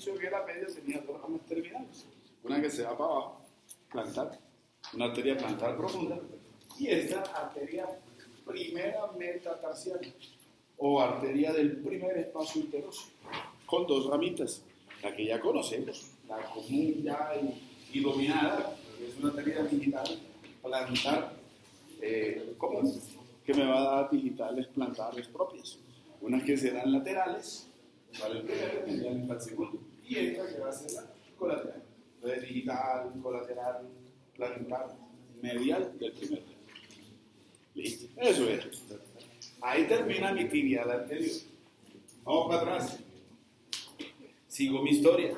dicho que la media tenía dos ramas terminales. Una que se va para abajo, plantar, una arteria plantar profunda, y esta arteria primera metatarsiana, o arteria del primer espacio interóseo, con dos ramitas, la que ya conocemos, la común ya y dominada, que es una arteria digital plantar común, que me va a dar digitales plantares propias, unas que serán laterales para el primero, mediales para el segundo, y esta que va a ser la colateral. Entonces, digital, colateral, plantar, medial del primer dedo. Listo, eso es. Ahí termina mi tibial anterior. Vamos para atrás. Sigo mi historia.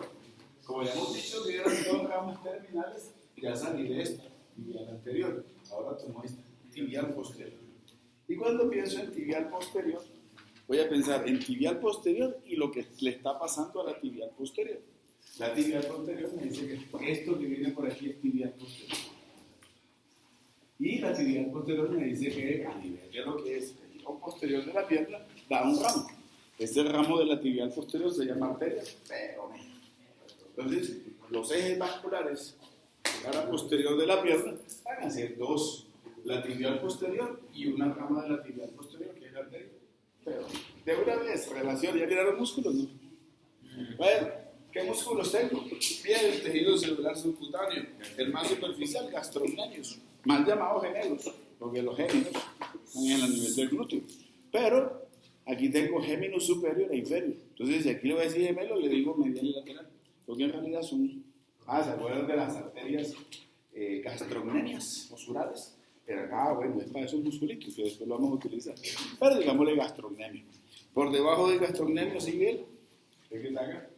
Como ya hemos dicho que eran dos ramas terminales, ya salí de esta, tibial anterior. Ahora tomo esta, tibial posterior. Y cuando pienso en tibial posterior, voy a pensar en tibial posterior y lo que le está pasando a la tibial posterior. La tibial posterior me dice que esto que viene por aquí es tibial posterior. Y la tibial posterior me dice que a nivel de lo que es el tibio posterior de la pierna, da un ramo. Este ramo de la tibial posterior se llama arteria peronea. Entonces, los ejes vasculares de la posterior de la pierna van a ser dos. La tibial posterior y una rama de la tibial posterior, que es la arteria peronea. De una vez, relación, ¿ya miraron músculos, no? Bueno, ¿qué músculos tengo? Bien, el tejido celular subcutáneo, el más superficial, gastrocnemius, más llamado gemelos, porque los géminos están en el nivel del glúteo. Pero aquí tengo géminos superior e inferior. Entonces, si aquí le voy a decir gemelo, le digo medial y lateral, porque en realidad son, ¿se acuerdan de las arterias gastrocnemias osurales? Pero acá, bueno, es para esos musculitos que después lo vamos a utilizar. Pero digámosle gastrocnemio. Por debajo del gastrocnemio sigue el, ¿qué está acá?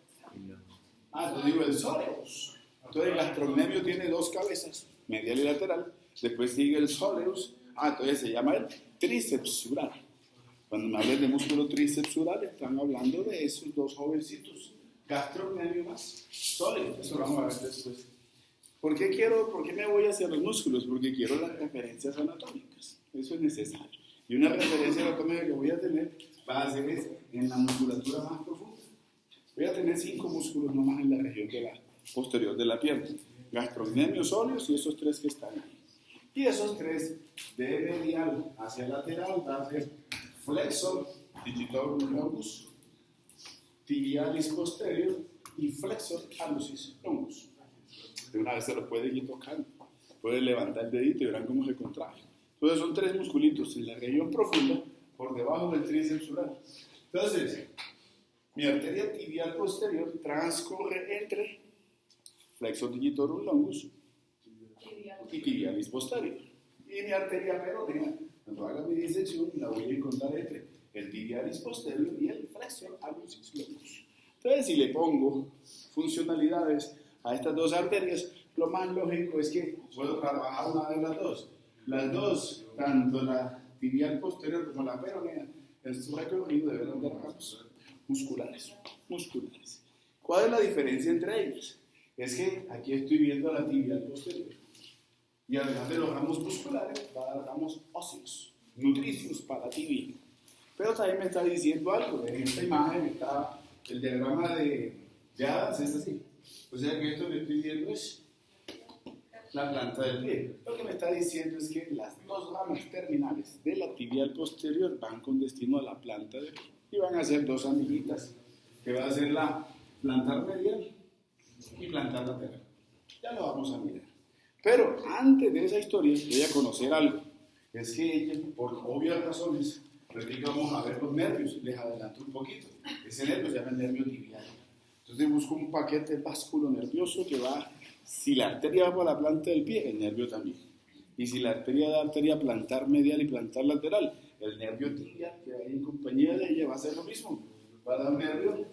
Te digo el soleus. Entonces el gastrocnemio tiene dos cabezas, medial y lateral. Después sigue el soleus. Entonces se llama el tríceps sural. Cuando me hablen de músculo tríceps sural, están hablando de esos dos jovencitos. Gastrocnemio más soleus. Eso lo vamos a ver después. ¿Por qué me voy hacia los músculos? Porque quiero las referencias anatómicas. Eso es necesario. Y una referencia anatómica que voy a tener va a ser en la musculatura más profunda. Voy a tener 5 músculos nomás en la región de la posterior de la pierna. Gastrocnemio, soleus y esos 3 que están ahí. Y esos 3 de medial hacia lateral va a ser flexor digitorum longus, tibialis posterior y flexor hallucis longus. De una vez se los pueden ir tocando. Pueden levantar el dedito y verán cómo se contrae. Entonces son 3 musculitos en la región profunda por debajo del tríceps sural. Entonces, mi arteria tibial posterior transcorre entre flexor digitorum longus y tibialis posterior. Y mi arteria peronea, cuando haga mi disección, la voy a encontrar entre el tibialis posterior y el flexor hallucis longus. Entonces, si le pongo funcionalidades a estas dos arterias, lo más lógico es que puedo trabajar una de las dos. Las dos, tanto la tibial posterior como la peronea, en su recorrido deben de ramos musculares. ¿Cuál es la diferencia entre ellas? Es que aquí estoy viendo la tibial posterior. Y además de los ramos musculares, va a dar ramos óseos, nutricios para la tibia. Pero también me está diciendo algo. En esta imagen está el diagrama de Adams, es así. O sea que esto que estoy viendo es la planta del pie. Lo que me está diciendo es que las dos ramas terminales de la tibial posterior van con destino a la planta del pie. Y van a ser 2 amiguitas, que va a ser la plantar medial y plantar lateral. Ya lo vamos a mirar. Pero antes de esa historia voy a conocer algo. Es que ella, por obvias razones, vamos a ver los nervios. Les adelanto un poquito. Ese nervio se llama el nervio tibial. Entonces busco un paquete vasculo nervioso que va, si la arteria va por la planta del pie, el nervio también. Y si la arteria da arteria plantar medial y plantar lateral, el nervio tibial, que va en compañía de ella, va a hacer lo mismo. Va a dar nervio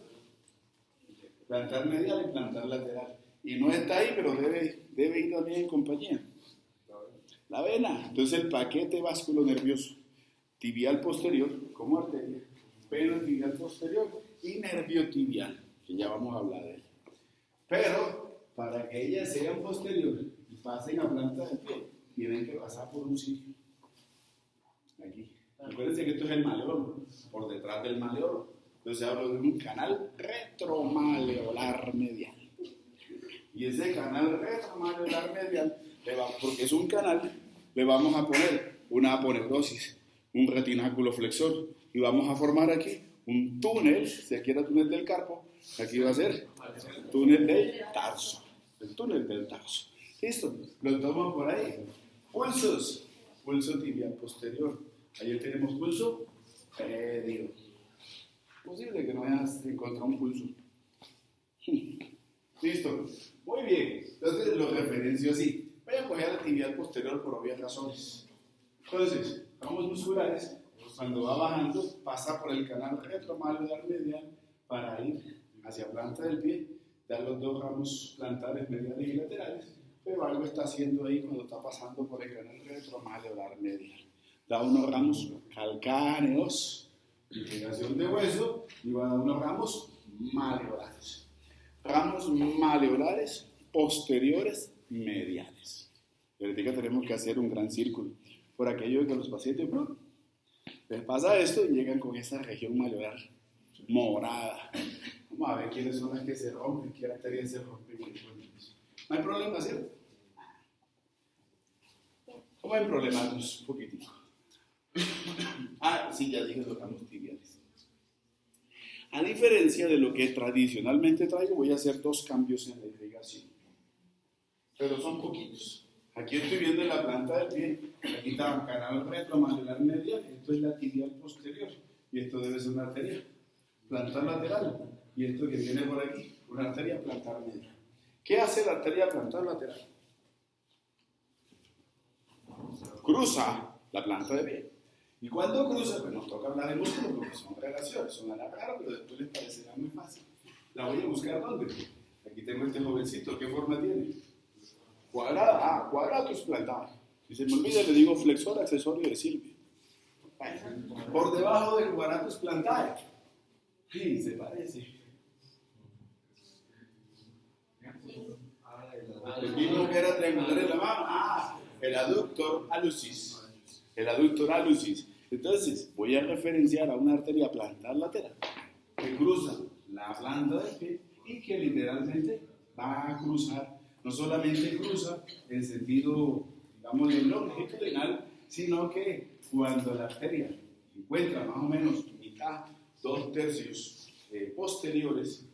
plantar medial y plantar lateral. Y no está ahí, pero debe ir también en compañía. La vena. Entonces el paquete vasculo nervioso, tibial posterior, como arteria, pelo tibial posterior y nervio tibial, que ya vamos a hablar de él. Pero para que ellas sean posteriores y pasen a planta del pie, tienen que pasar por un sitio. Aquí. Acuérdense que esto es el maleolo, por detrás del maleolo. Entonces hablo de un canal retromaleolar medial. Y ese canal retromaleolar medial, porque es un canal, le vamos a poner una aponeurosis, un retináculo flexor, y vamos a formar aquí un túnel, si aquí era túnel del carpo, aquí va a ser túnel del tarso, el túnel del tarso. Listo, lo tomo por ahí. Pulsos, pulso tibial posterior. Ahí tenemos pulso medio. Posible que no hayas encontrado un pulso. Listo, muy bien. Entonces lo referencio así. Voy a coger la tibial posterior por obvias razones. Entonces, ramos musculares, cuando va bajando, pasa por el canal retromaleolar medial para ir hacia planta del pie, dar los dos ramos plantares mediales y laterales, pero algo está haciendo ahí cuando está pasando por el canal retromaleolar medial. Da unos ramos calcáneos, integración de hueso, y va a dar unos ramos maleolares. Ramos maleolares posteriores mediales. Y ahorita tenemos que hacer un gran círculo. Por aquello de que los pacientes les pasa esto y llegan con esa región maleolar morada. Vamos a ver quiénes son las que se rompen, qué arterias se rompen. No hay problema, ¿cierto? ¿Cómo hay problemas? Un poquitico. Sí, ya dije los ramos tibiales. A diferencia de lo que tradicionalmente traigo, voy a hacer dos cambios en la irrigación. Pero son poquitos. Aquí estoy viendo la planta del pie, aquí está un canal retromaleolar medial, esto es la tibial posterior, y esto debe ser una arteria plantar lateral, y esto que viene por aquí, una arteria plantar medial. ¿Qué hace la arteria plantar lateral? Cruza la planta de pie. Y cuando cruza, pues nos toca hablar de músculo porque son relaciones, son raro, pero después les parecerá muy fácil. ¿La voy a buscar dónde? Aquí tengo este jovencito, ¿qué forma tiene? Cuadrada, cuadratus plantar. Si se me olvida, le digo flexor accesorio de Silvia. Por debajo del cuadratus plantar. Sí, se parece. El mismo que era triangular en la mano. El adductor hallucis. El adductor hallucis. Entonces, voy a referenciar a una arteria plantar lateral que cruza la planta del pie y que literalmente va a cruzar, no solamente cruza en sentido, digamos, longitudinal, sino que cuando la arteria encuentra más o menos mitad, 2/3 posteriores,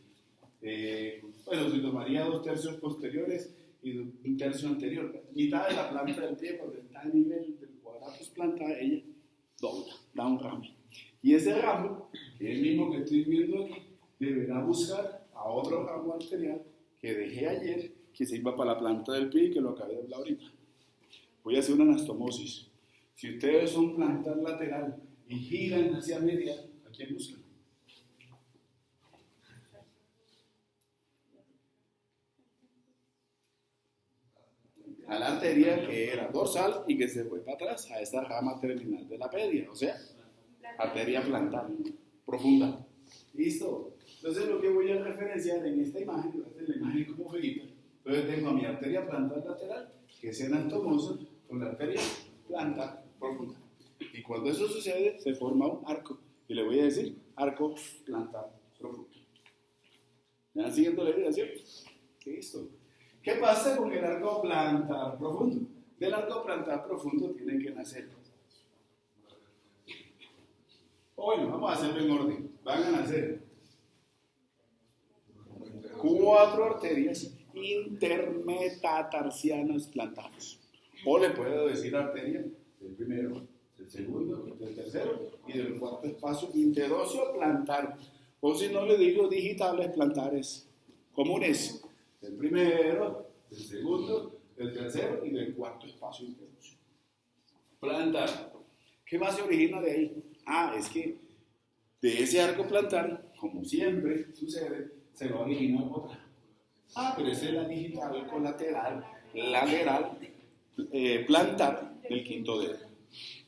bueno, se tomaría 2/3 posteriores y 1/3 anterior, mitad de la planta del pie, porque está a nivel del cuadratus plantar, ella dobla, da un ramo. Y ese ramo, que es el mismo que estoy viendo aquí, deberá buscar a otro ramo arterial que dejé ayer, que se iba para la planta del pie y que lo acabé de hablar ahorita. Voy a hacer una anastomosis. Si ustedes son plantar lateral y giran hacia medial, ¿a quién buscan? A la arteria que era dorsal y que se fue para atrás, a esa rama terminal de la pedia, o sea, arteria plantar profunda. ¿Listo? Entonces lo que voy a referenciar en esta imagen, la imagen como feita, entonces tengo a mi arteria plantar lateral, que es anastomosa, con la arteria plantar profunda. Y cuando eso sucede, se forma un arco, y le voy a decir arco plantar profundo. ¿Me van siguiendo la idea, cierto? ¿Listo? ¿Qué pasa con el arco plantar profundo? Del arco plantar profundo tienen que nacer. Bueno, vamos a hacerlo en orden. Van a nacer 4 arterias intermetatarsianas plantares. O le puedo decir arteria del primero, del segundo, del tercero y del cuarto espacio interóseo plantar. O si no, le digo digitales plantares comunes. Del primero, del segundo, del tercero y del cuarto espacio interóseo. Plantar. ¿Qué más se origina de ahí? Es que de ese arco plantar, como siempre sucede, se va a originar otra. Pero esa es la digital colateral, lateral, plantar del quinto dedo.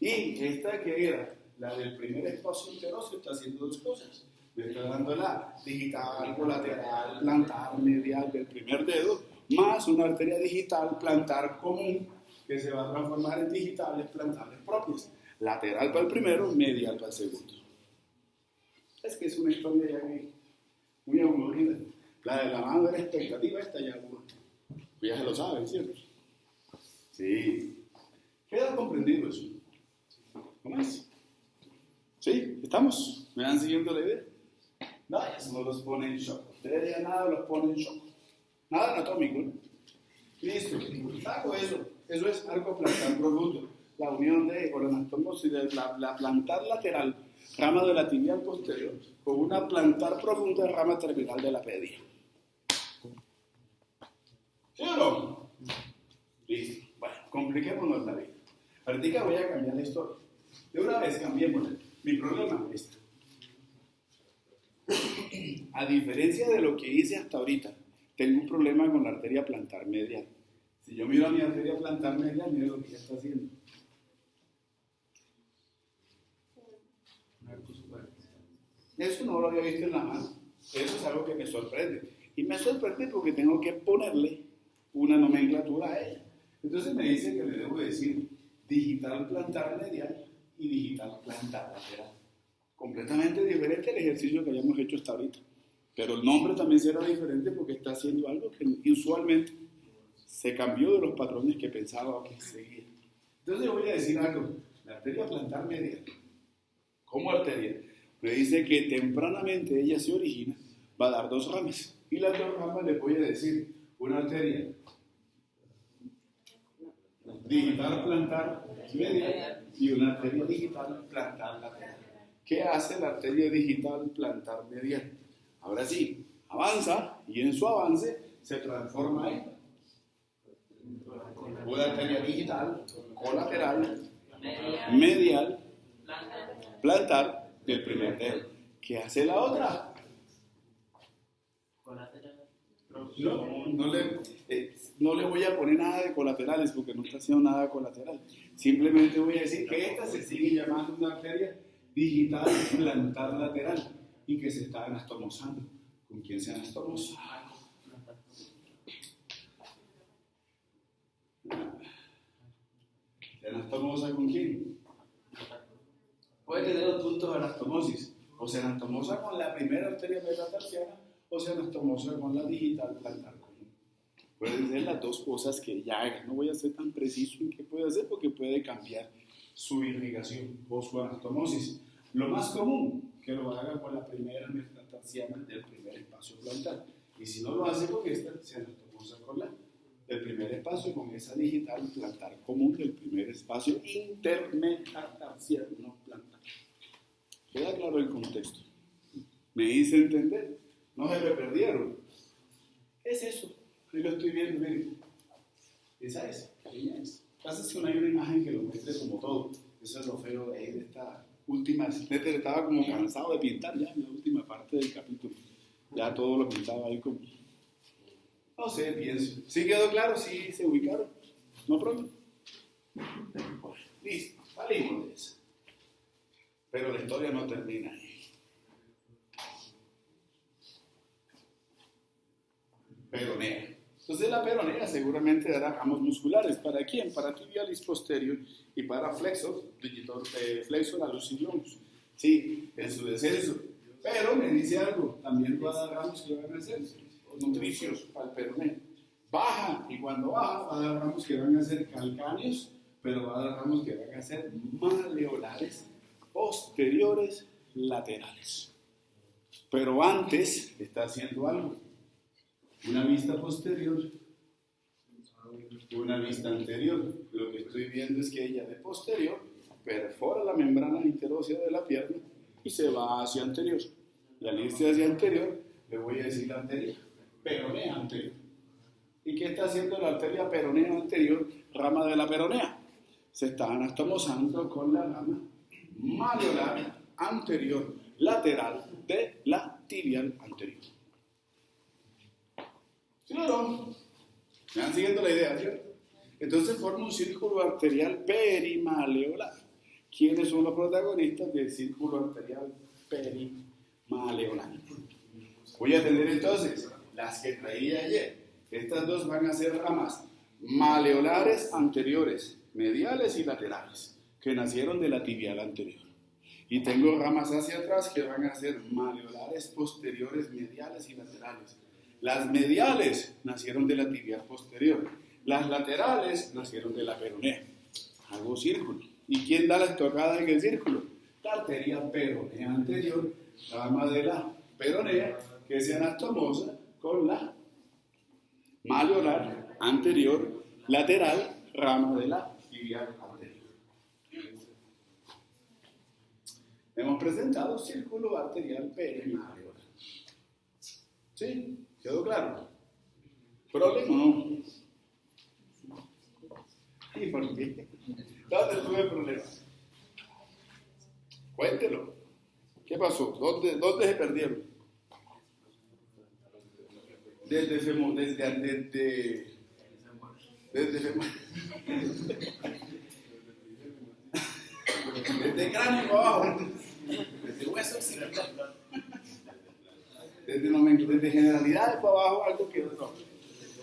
Y esta que era la del primer espacio interóseo está haciendo dos cosas. Le está dando la digital colateral plantar medial del primer dedo, más una arteria digital plantar común que se va a transformar en digitales plantares propias. Lateral para el primero, medial para el segundo. Es que es una historia ya muy aburrida. La de la mano de la expectativa esta ya aburre. Pues ya se lo saben, ¿cierto? Sí. ¿Queda comprendido eso? ¿Cómo es? ¿Sí? ¿Estamos? ¿Me van siguiendo la idea? No, eso no los pone en shock. Ustedes ya nada los pone en shock. Nada anatómico, ¿no? Listo. Saco eso. Eso es arco plantar profundo. La unión de o la anastomosis de la plantar lateral, rama de la tibial posterior, con una plantar profunda rama terminal de la pedia. ¿Sí o no? Listo. Bueno, compliquémonos la vida. Ahorita voy a cambiar la historia. De una vez cambiémosla. Mi problema es este. A diferencia de lo que hice hasta ahorita, tengo un problema con la arteria plantar medial. Si yo miro a mi arteria plantar medial, mira lo que ella está haciendo. Eso no lo había visto en la mano. Eso es algo que me sorprende. Y me sorprende porque tengo que ponerle una nomenclatura a ella. Entonces me dice que le debo decir digital plantar medial y digital plantar lateral. Completamente diferente al ejercicio que hayamos hecho hasta ahorita. Pero el nombre también será diferente porque está haciendo algo que usualmente se cambió de los patrones que pensaba que seguía. Entonces voy a decir algo. La arteria plantar medial, como arteria, me dice que tempranamente ella se origina, va a dar dos ramas. Y las dos ramas les voy a decir una arteria digital plantar medial y una arteria digital plantar lateral. ¿Qué hace la arteria digital plantar medial? Ahora sí, avanza y en su avance se transforma en una arteria digital, colateral, medial, plantar del primer dedo. ¿Qué hace la otra? No le voy a poner nada de colaterales porque no está haciendo nada colateral. Simplemente voy a decir que esta se sigue llamando una arteria digital plantar lateral y que se está anastomosando. ¿Con quién se anastomosa? ¿Se anastomosa con quién? Puede tener dos puntos de anastomosis. O se anastomosa con la primera arteria metatarsiana o se anastomosa con la digital plantar común. Pueden ser las dos cosas que ella haga. No voy a ser tan preciso en qué puede hacer porque puede cambiar su irrigación o su anastomosis. Lo más común, que lo haga con la primera metatarsiana del primer espacio plantar. Y si no lo hace con esta, se anastomosa con la del primer espacio, con esa digital plantar común del primer espacio intermetatarsiano, no plantar. Queda claro el contexto. ¿Me hice entender? No se me perdieron. ¿Qué es eso? Ahí lo estoy viendo, miren. Esa es. Pasa que no hay una imagen que lo muestre como todo. Eso es lo feo de esta última. Estaba como cansado de pintar ya en la última parte del capítulo. Ya todo lo pintaba ahí como... No sé, pienso. ¿Sí quedó claro? ¿Sí se ubicaron? ¿No problema? Bueno, listo. Salimos de eso. Pero la historia no termina ahí. Peronea. Entonces la peronea seguramente dará ramos musculares. ¿Para quién? Para tibialis posterior y para flexor allus longus. Sí, en su descenso. Pero me dice algo, también va a dar ramos que van a ser nutricios al peroneo. Baja, y cuando baja va a dar ramos que van a ser calcáneos, pero va a dar ramos que van a ser maleolares, posteriores, laterales. Pero antes está haciendo algo. Una vista posterior, una vista anterior. Lo que estoy viendo es que ella de posterior perfora la membrana interósea de la pierna y se va hacia anterior. Y al irse hacia anterior, le voy a decir la arteria peronea anterior. ¿Y qué está haciendo la arteria peronea anterior, rama de la peronea? Se está anastomosando con la rama maleolar anterior, lateral de la tibial anterior. ¿Sí o no? ¿Me van siguiendo la idea, cierto? Entonces forma un círculo arterial perimaleolar. ¿Quiénes son los protagonistas del círculo arterial perimaleolar? Voy a tener entonces las que traía ayer. Estas dos van a ser ramas maleolares anteriores, mediales y laterales, que nacieron de la tibial anterior. Y tengo ramas hacia atrás que van a ser maleolares, posteriores, mediales y laterales. Las mediales nacieron de la tibial posterior. Las laterales nacieron de la peronea. Hago círculo. ¿Y quién da la estocada en el círculo? La arteria peronea anterior, rama de la peronea, que es anastomosa con la maleolar anterior, lateral, rama de la tibial anterior. Hemos presentado círculo arterial perimaleolar. ¿Sí? ¿Quedó claro? ¿Problema o no? ¿Y por qué? ¿Dónde tuve problemas? Cuéntelo. ¿Qué pasó? ¿Dónde se perdieron? Desde cráneo para abajo. Desde hueso occidental. Desde generalidades para abajo, algo que no.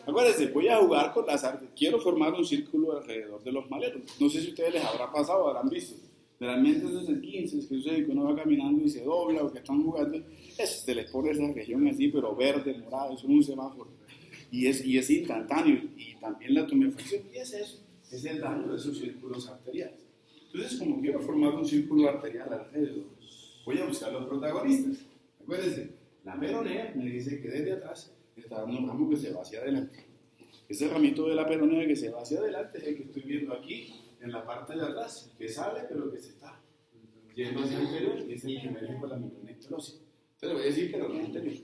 Acuérdense, voy a jugar con las artes. Quiero formar un círculo alrededor de los maleros. No sé si a ustedes les habrá pasado o habrán visto. Realmente esos esquinces que sucede que uno va caminando y se dobla o que están jugando, se les pone esa región así, pero verde, morado, es un semáforo. Y es instantáneo. Y también la tumefacción. Y es eso. Es el daño de esos círculos arteriales. Entonces, como quiero formar un círculo arterial alrededor, voy a buscar los protagonistas. Acuérdense, la peronea me dice que desde atrás está dando un ramo que se va hacia adelante. Ese ramito de la peronea que se va hacia adelante es el que estoy viendo aquí, en la parte de atrás, que sale, pero que se está yendo hacia el anterior, y es el que me deja con la micronecrosis. Entonces voy a decir peronea anterior.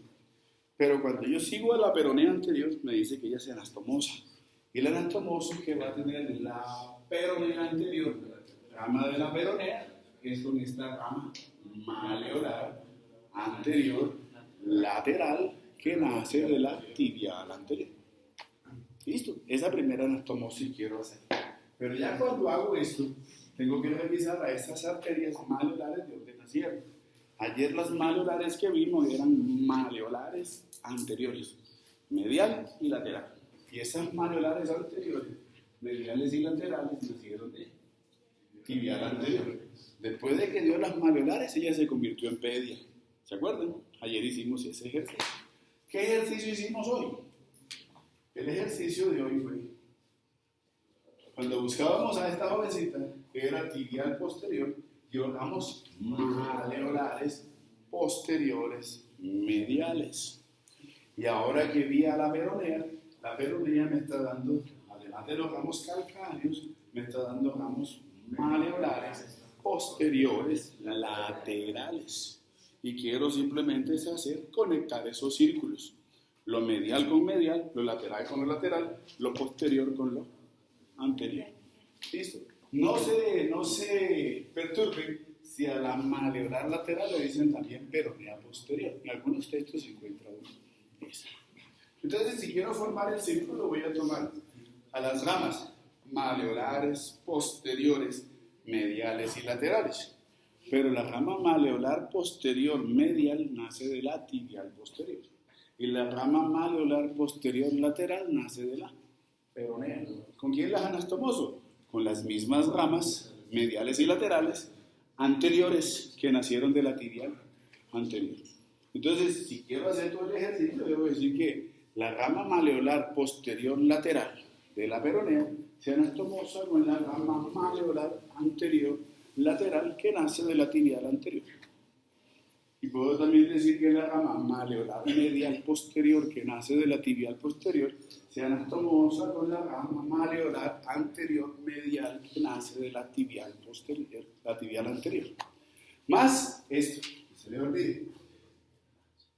Pero cuando yo sigo a la peronea anterior, me dice que ella es anastomosa. Y el anastomoso que va a tener la peronea anterior, rama de la peronea, que es con esta rama maleolar anterior, lateral, que nace de la tibial anterior. ¿Listo? Esa primera anastomosis quiero hacer. Pero ya cuando hago esto, tengo que revisar a esas arterias maleolares de donde nacieron. Ayer las maleolares que vimos eran maleolares anteriores, medial y lateral. Y esas maleolares anteriores, mediales y laterales, nacieron de tibial anterior. Después de que dio las maleolares, ella se convirtió en pedia. ¿Se acuerdan? Ayer hicimos ese ejercicio. ¿Qué ejercicio hicimos hoy? El ejercicio de hoy fue, cuando buscábamos a esta jovencita, que era tibial posterior, llevamos maleolares posteriores mediales. Y ahora que vi a la peronea me está dando, además de los ramos calcáneos, me está dando ramos maleolares posteriores laterales. Y quiero simplemente conectar esos círculos. Lo medial con medial, lo lateral con lo lateral, lo posterior con lo anterior. ¿Listo? No se perturben si a la maleolar lateral le dicen también peronea posterior. En algunos textos se encuentra esa. Entonces, si quiero formar el círculo, voy a tomar a las ramas maleolares posteriores, mediales y laterales. Pero la rama maleolar posterior medial nace de la tibial posterior. Y la rama maleolar posterior lateral nace de la peronea. ¿Con quién las anastomoso? Con las mismas ramas mediales y laterales anteriores que nacieron de la tibial anterior. Entonces, si quiero hacer todo el ejercicio, debo decir que la rama maleolar posterior lateral de la peronea se anastomosa con la rama maleolar anterior lateral que nace de la tibial anterior. Y puedo también decir que la rama maleolar medial posterior que nace de la tibial posterior se anastomosa con la rama maleolar anterior medial que nace de la tibial posterior, la tibial anterior. Más esto, no se le olvide.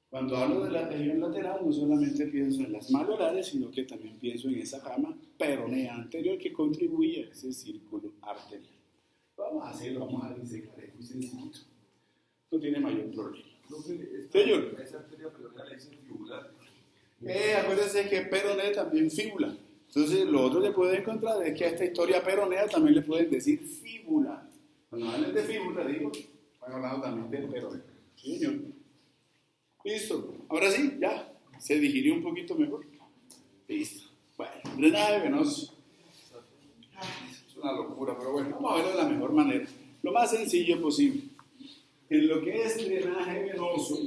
Cuando hablo de la región lateral, no solamente pienso en las maleolares, sino que también pienso en esa rama peronea anterior que contribuye a ese círculo arterial. Vamos a hacerlo, vamos a disecar, es muy sencillo. No tiene mayor problema. Señor. Esa arteria peronea le dicen fibular. Acuérdense que peronea también fíbula. Entonces, lo otro que pueden encontrar es que a esta historia peronea también le pueden decir fíbula. Cuando hablan de fíbula, digo, están hablando también de peronea. Sí, señor. Listo. Ahora sí, ya. Se digirió un poquito mejor. Listo. Bueno, drenaje venoso. Es una locura, pero bueno, vamos a verlo de la mejor manera. Lo más sencillo posible. En lo que es drenaje venoso,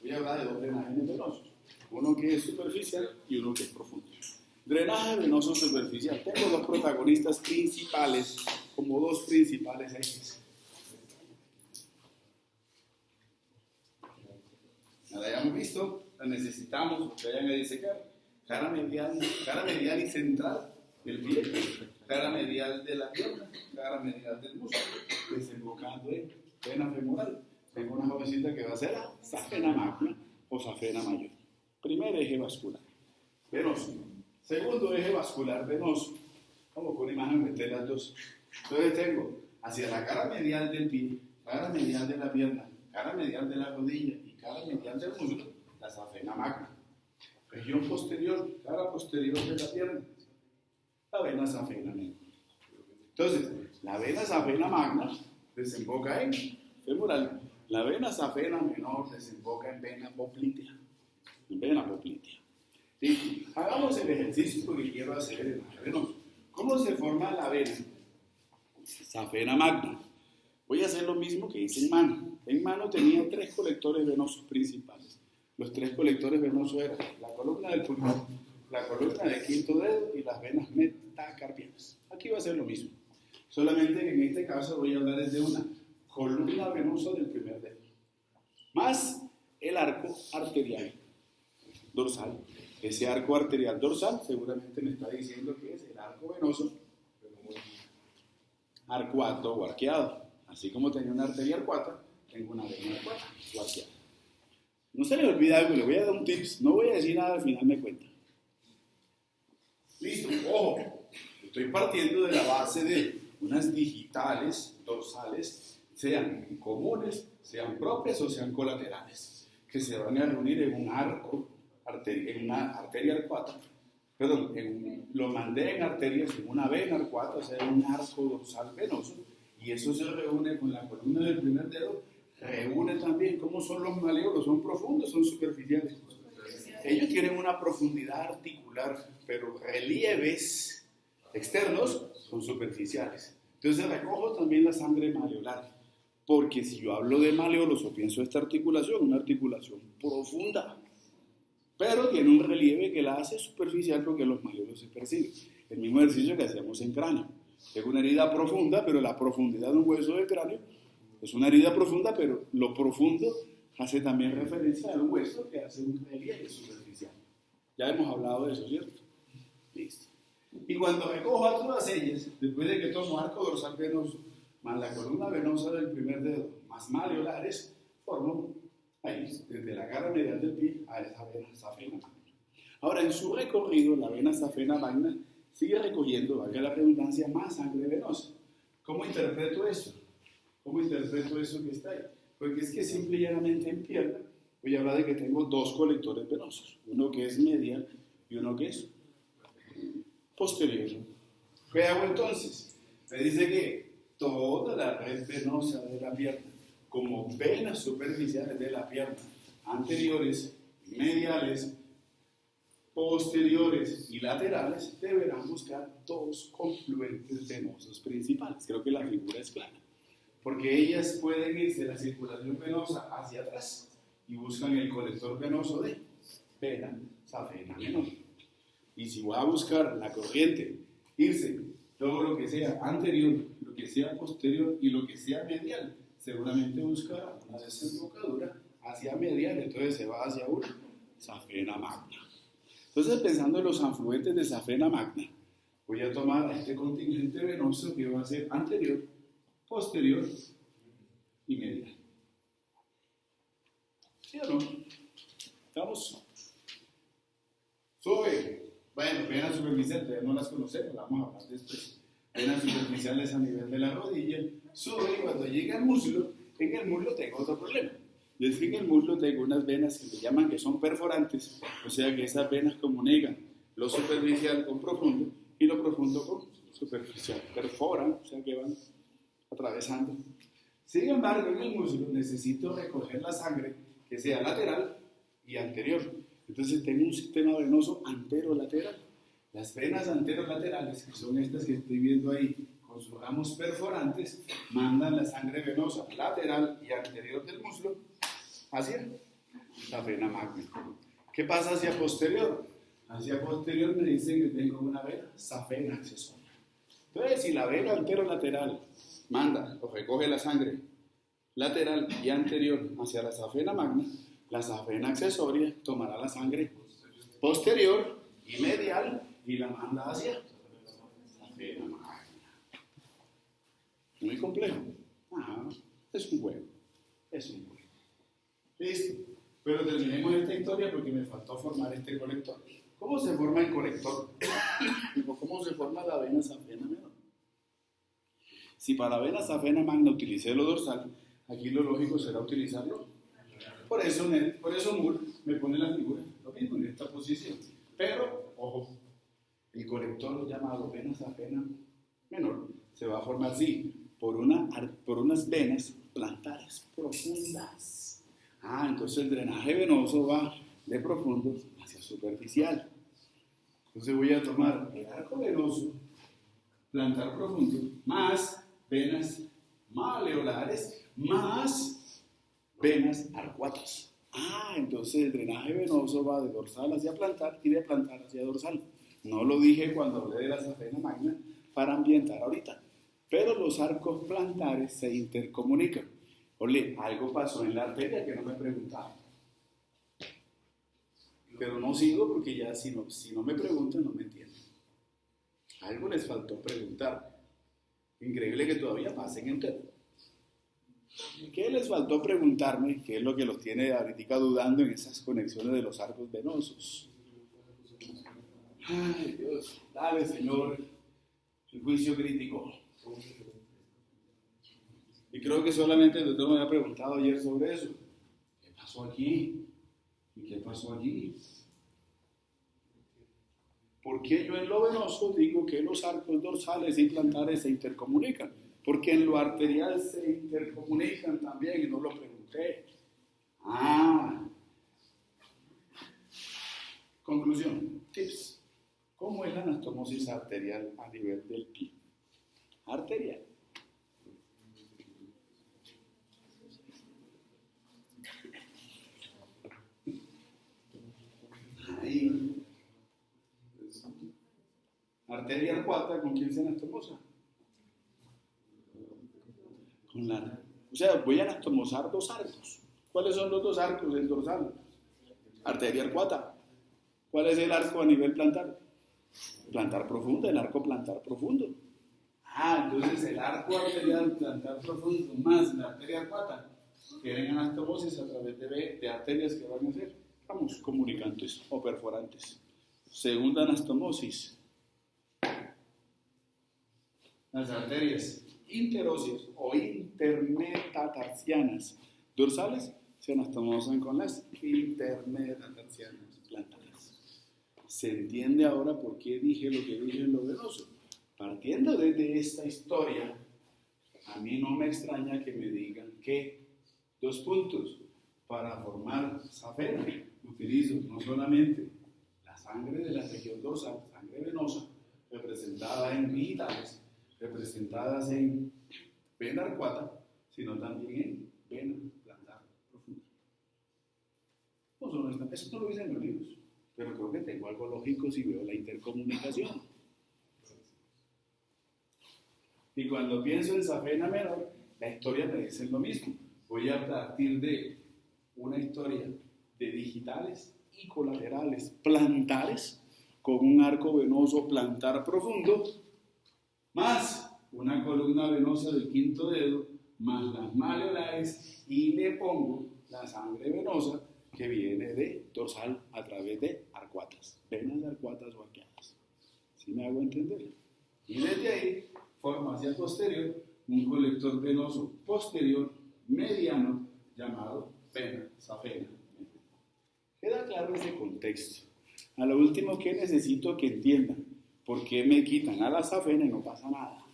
voy a hablar de dos drenajes venosos. Uno que es superficial y uno que es profundo. Drenaje venoso superficial. Tengo dos protagonistas principales, como dos principales ejes. Ya la hayamos visto, la necesitamos, porque vayan a disecar. Cara medial y central del pie, cara medial de la pierna, cara medial del músculo, desembocando en vena femoral. Tengo una jovencita que va a ser la safena magna o safena mayor. Primer eje vascular, venoso. Segundo eje vascular venoso. Vamos con una imagen, meter las dos. Entonces tengo hacia la cara medial del pie, cara medial de la pierna, cara medial de la rodilla y cara medial del muslo, la safena magna. Región posterior, cara posterior de la pierna, la vena safena menor. Entonces, la vena safena magna desemboca en femoral. La vena safena menor desemboca en vena poplitea. En vena poplitea. ¿Sí? Hagamos el ejercicio porque quiero hacer el drenaje venoso. ¿Cómo se forma la vena safena magna? Voy a hacer lo mismo que hice en mano. En mano tenía 3 colectores venosos principales. Los 3 colectores venosos eran la columna del pulmón, la columna del quinto dedo y las venas metacarpianas. Aquí va a ser lo mismo. Solamente que en este caso voy a hablar de una columna venosa del primer dedo, más el arco arterial dorsal. Ese arco arterial dorsal seguramente me está diciendo que es el arco venoso arcuato o arqueado. Así como tenía una arteria arcuata, tengo una vena arcuata o arqueada. No se le olvide algo, le voy a dar un tips. No voy a decir nada, al final me cuenta. Listo, ojo. Estoy partiendo de la base de unas digitales dorsales, sean comunes, sean propias o sean colaterales, que se van a reunir en un arco, en una arteria arcuata. Perdón, lo mandé en arterias, en una vena arcuata, o sea, en un arco dorsal venoso, y eso se reúne con la columna del primer dedo. Reúne también cómo son los maleolos, son profundos, son superficiales. Ellos tienen una profundidad articular, pero relieves externos son superficiales. Entonces recojo también la sangre maleolar, porque si yo hablo de maleolos o pienso esta articulación, una articulación profunda, pero tiene un relieve que la hace superficial porque los maleolos se perciben. El mismo ejercicio que hacíamos en cráneo. Tengo una herida profunda, pero la profundidad de un hueso del cráneo es una herida profunda, pero lo profundo hace también referencia al hueso que hace un relieve superficial. Ya hemos hablado de eso, ¿cierto? Listo. Y cuando recojo a todas ellas, después de que tomo arco dorsal venoso, más la columna venosa del primer dedo, más maleolares, formo ahí, desde la cara medial del pie a esa vena safena magna. Ahora, en su recorrido, la vena safena magna sigue recogiendo, valga la redundancia, más sangre venosa. ¿Cómo interpreto eso? ¿Cómo interpreto eso que está ahí? Porque es que simple y llanamente en pierna voy a hablar de que tengo 2 colectores venosos, uno que es medial y uno que es posterior. ¿Qué hago entonces? Me dice que toda la red venosa de la pierna, como venas superficiales de la pierna, anteriores, mediales, posteriores y laterales, deberán buscar 2 confluentes venosos principales. Creo que la figura es clara. Porque ellas pueden irse de la circulación venosa hacia atrás y buscan el colector venoso de vena safena menor. Y si voy a buscar la corriente, irse todo lo que sea anterior, lo que sea posterior y lo que sea medial, seguramente buscará una desembocadura hacia medial, entonces se va hacia una safena magna. Entonces, pensando en los afluentes de safena magna, voy a tomar a este contingente venoso que va a ser anterior, posterior y medial. ¿Sí o no? ¿Estamos? Sube. Bueno, venas superficiales, todavía no las conocemos, vamos a hablar después. Venas superficiales a nivel de la rodilla. Sube y cuando llega al muslo, en el muslo tengo otro problema. Y es que en el muslo tengo unas venas que me llaman que son perforantes, o sea que esas venas comunican lo superficial con profundo y lo profundo con superficial. Perforan, o sea que van atravesando. Sin embargo, en el músculo necesito recoger la sangre que sea lateral y anterior. Entonces tengo un sistema venoso anterolateral. Las venas anterolaterales, que son estas que estoy viendo ahí, con con sus ramos perforantes, mandan la sangre venosa lateral y anterior del muslo hacia la vena magna. ¿Qué pasa hacia posterior? Hacia posterior me dicen que tengo una vena safena accesoria. Entonces, si la vena anterolateral manda o recoge la sangre lateral y anterior hacia la safena magna, la safena accesoria tomará la sangre posterior y medial y la manda hacia la safena magna. Muy complejo. Ajá, es un juego. Es un juego. Listo. Pero terminemos esta historia porque me faltó formar este colector. ¿Cómo se forma el colector? ¿Cómo se forma la vena safena menor? Si para la vena safena magna utilicé lo dorsal, aquí lo lógico será utilizarlo. Por eso Moore me pone la figura, lo mismo en esta posición. Pero, ojo, el colector llamado vena safena menor se va a formar así, por unas venas plantares profundas. Entonces el drenaje venoso va de profundo hacia superficial. Entonces voy a tomar el arco venoso, plantar profundo, más venas maleolares, más venas arcuatas. Entonces el drenaje venoso va de dorsal hacia plantar y de plantar hacia dorsal. No lo dije cuando hablé de la safena magna para ambientar ahorita. Pero los arcos plantares se intercomunican. Ole, algo pasó en la arteria que no me preguntaban. Pero no sigo porque ya si no me preguntan no me entienden. Algo les faltó preguntar. Increíble que todavía pasen entero. ¿Qué les faltó preguntarme? ¿Qué es lo que los tiene ahorita dudando en esas conexiones de los arcos venosos? Ay, Dios, dale, Señor, el juicio crítico. Y creo que solamente el doctor me había preguntado ayer sobre eso. ¿Qué pasó aquí? ¿Y qué pasó allí? ¿Por qué yo en lo venoso digo que los arcos dorsales y plantares se intercomunican? Porque en lo arterial se intercomunican también y no lo pregunté. Conclusión, tips. ¿Cómo es la anastomosis arterial a nivel del pie? Arterial. Ahí. Arteria arcuata, ¿con quién se anastomosa? O sea, voy a anastomosar dos arcos. ¿Cuáles son los dos arcos del dorsal? Arteria arcuata. ¿Cuál es el arco a nivel plantar? Plantar profundo, el arco plantar profundo. Entonces el arco arterial plantar profundo más la arteria arcuata tienen anastomosis a través de arterias que van a ser, comunicantes o perforantes. Segunda anastomosis. Las arterias interóseas o intermetatarsianas dorsales se anastomosan con las intermetatarsianas plantares. ¿Se entiende ahora por qué dije lo que dije en lo venoso? Partiendo desde esta historia, a mí no me extraña que me digan que, dos puntos, para formar safena utilizo no solamente la sangre de la región dorsal, sangre venosa, representada en digitales, representadas en vena arcuata, sino también en vena plantar profunda. Eso no lo dicen los libros, pero creo que tengo algo lógico si veo la intercomunicación. Y cuando pienso en safena menor, la historia me dice lo mismo. Voy a partir de una historia de digitales y colaterales plantares con un arco venoso plantar profundo, más una columna venosa del quinto dedo, más las maleolares, y le pongo la sangre venosa que viene de dorsal a través de arcuatas, venas arcuatas o arqueadas. ¿Sí me hago entender? Y desde ahí formo hacia el posterior un colector venoso posterior mediano llamado vena safena. Queda claro ese contexto. A lo último, ¿qué necesito que entiendan? ¿Por qué me quitan a la safena y no pasa nada?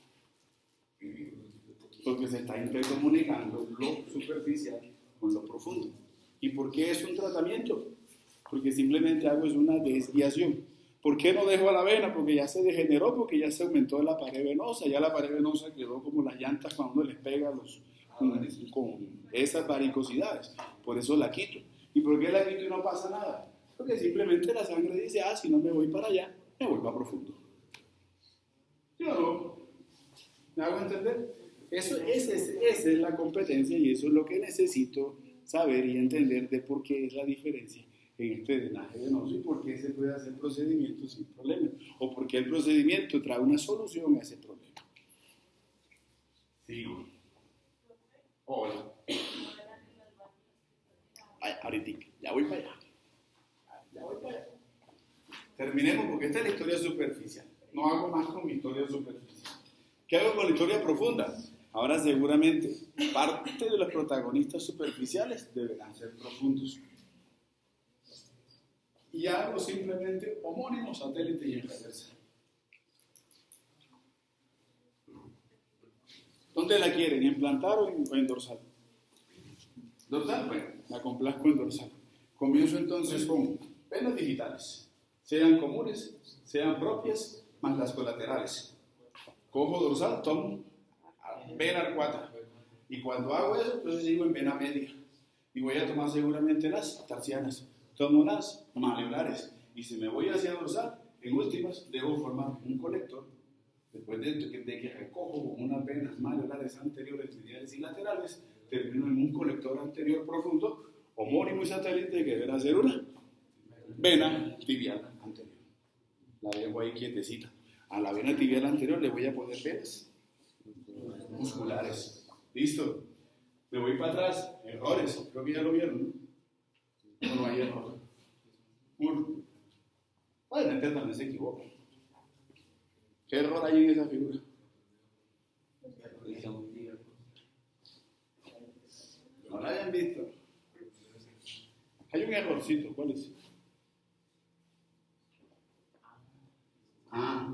Porque se está intercomunicando lo superficial con lo profundo. ¿Y por qué es un tratamiento? Porque simplemente hago es una desviación. ¿Por qué no dejo a la vena? Porque ya se degeneró, porque ya se aumentó la pared venosa, ya la pared venosa quedó como las llantas cuando uno les pega con esas varicosidades. Por eso la quito. ¿Y por qué la quito y no pasa nada? Porque simplemente la sangre dice, si no me voy para allá, me voy para profundo. ¿Sí o no? ¿Me hago entender? Esa es la competencia y eso es lo que necesito saber y entender de por qué es la diferencia en este drenaje venoso y por qué se puede hacer procedimiento sin problema o por qué el procedimiento trae una solución a ese problema. Sigo. Hola. Ay, ahorita, ya voy para allá. Terminemos porque esta es la historia superficial. No hago más con mi historia superficial. ¿Qué hago con la historia profunda? Ahora seguramente parte de los protagonistas superficiales deberán ser profundos. Y hago simplemente homónimo, satélite y en reversa. ¿Dónde la quieren? ¿En plantar o en dorsal? Dorsal, bueno, la complazco en dorsal. Comienzo entonces con venas digitales, sean comunes, sean propias, más las colaterales. Cojo dorsal, tomo vena arcuata. Y cuando hago eso, entonces sigo en vena media. Y voy a tomar seguramente las tarsianas. Tomo las maleolares. Y si me voy hacia dorsal, en últimas, debo formar un colector. Después de que recojo unas venas maleolares anteriores, mediales y laterales, termino en un colector anterior profundo, homónimo y satélite, que deberá ser una vena tibial anterior. La dejo ahí quietecita. A la vena tibial anterior le voy a poner venas musculares. ¿Listo? Me voy para atrás. Errores. Creo que ya lo vieron, ¿no? No hay error. Uno. Bueno, este también se equivoca. ¿Qué error hay en esa figura? No la hayan visto. Hay un errorcito. ¿Cuál es?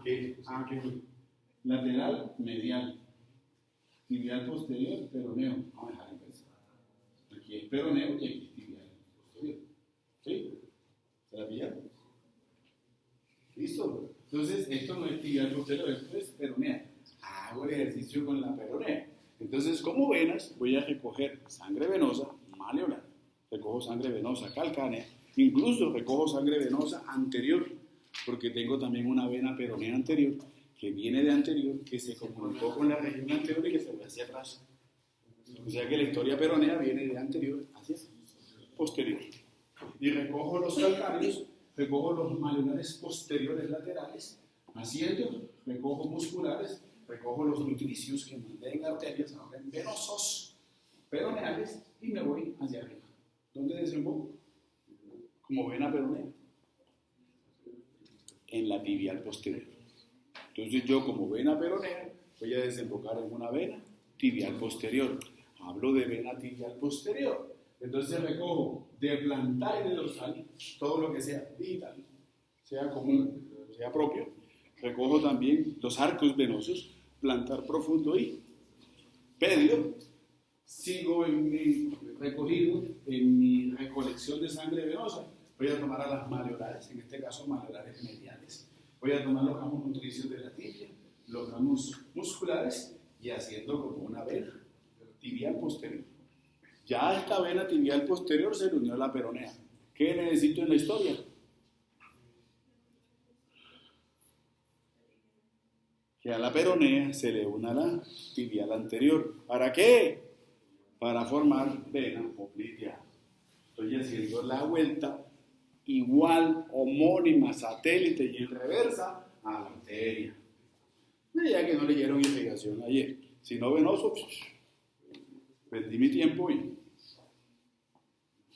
¿Qué? Lateral, medial. Tibial posterior, peroneo. Vamos a dejar empezar. Aquí es peroneo y aquí es tibial posterior. ¿Sí? ¿Se la pillaron? ¿Listo? Entonces, esto no es tibial posterior, esto es peronea. Hago el ejercicio con la peronea. Entonces, como venas, voy a recoger sangre venosa maleolar. Recojo sangre venosa calcánea. Incluso recojo sangre venosa anterior, porque tengo también una vena peronea anterior que viene de anterior, que se comunicó con la región anterior y que se ve hacia atrás. O sea que la historia peronea viene de anterior hacia posterior. Y recojo los calcáreos, recojo los maleolares posteriores laterales, haciendo, recojo musculares, recojo los nutricios que mandé en arterias, ahora en venosos peroneales, y me voy hacia arriba. ¿Dónde desemboco? Como vena peronea. En la tibial posterior. Entonces yo como vena peronea voy a desembocar en una vena tibial posterior. Hablo de vena tibial posterior. Entonces recojo de plantar y de dorsal todo lo que sea digital, sea común, sea propio. Recojo también los arcos venosos, plantar profundo y pedio. Sigo en mi recogido, en mi recolección de sangre venosa. Voy a tomar a las maleolares, en este caso maleolares mediales. Voy a tomar los ramos nutricios de la tibia, los ramos musculares y haciendo como una vena tibial posterior. Ya a esta vena tibial posterior se le unió la peronea. ¿Qué necesito en la historia? Que a la peronea se le una la tibial anterior. ¿Para qué? Para formar vena poplitea. Estoy haciendo la vuelta igual, homónima, satélite y en reversa a la arteria. Ya que no leyeron irrigación ayer. Si no venoso, perdí mi tiempo y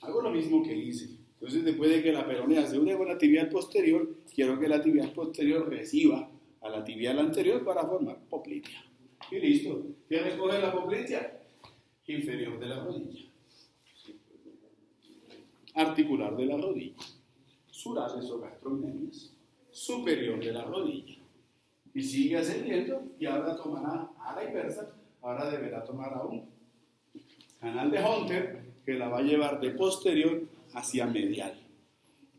hago lo mismo que hice. Entonces, después de que la peronea se une con la tibial posterior, quiero que la tibial posterior reciba a la tibial anterior para formar poplitea. Y listo. ¿Qué recoge la poplitea? Inferior de la rodilla. Articular de la rodilla. Surales o gastrocnemias, superior de la rodilla. Y sigue ascendiendo y ahora tomará a la inversa, ahora deberá tomar a un canal de Hunter que la va a llevar de posterior hacia medial.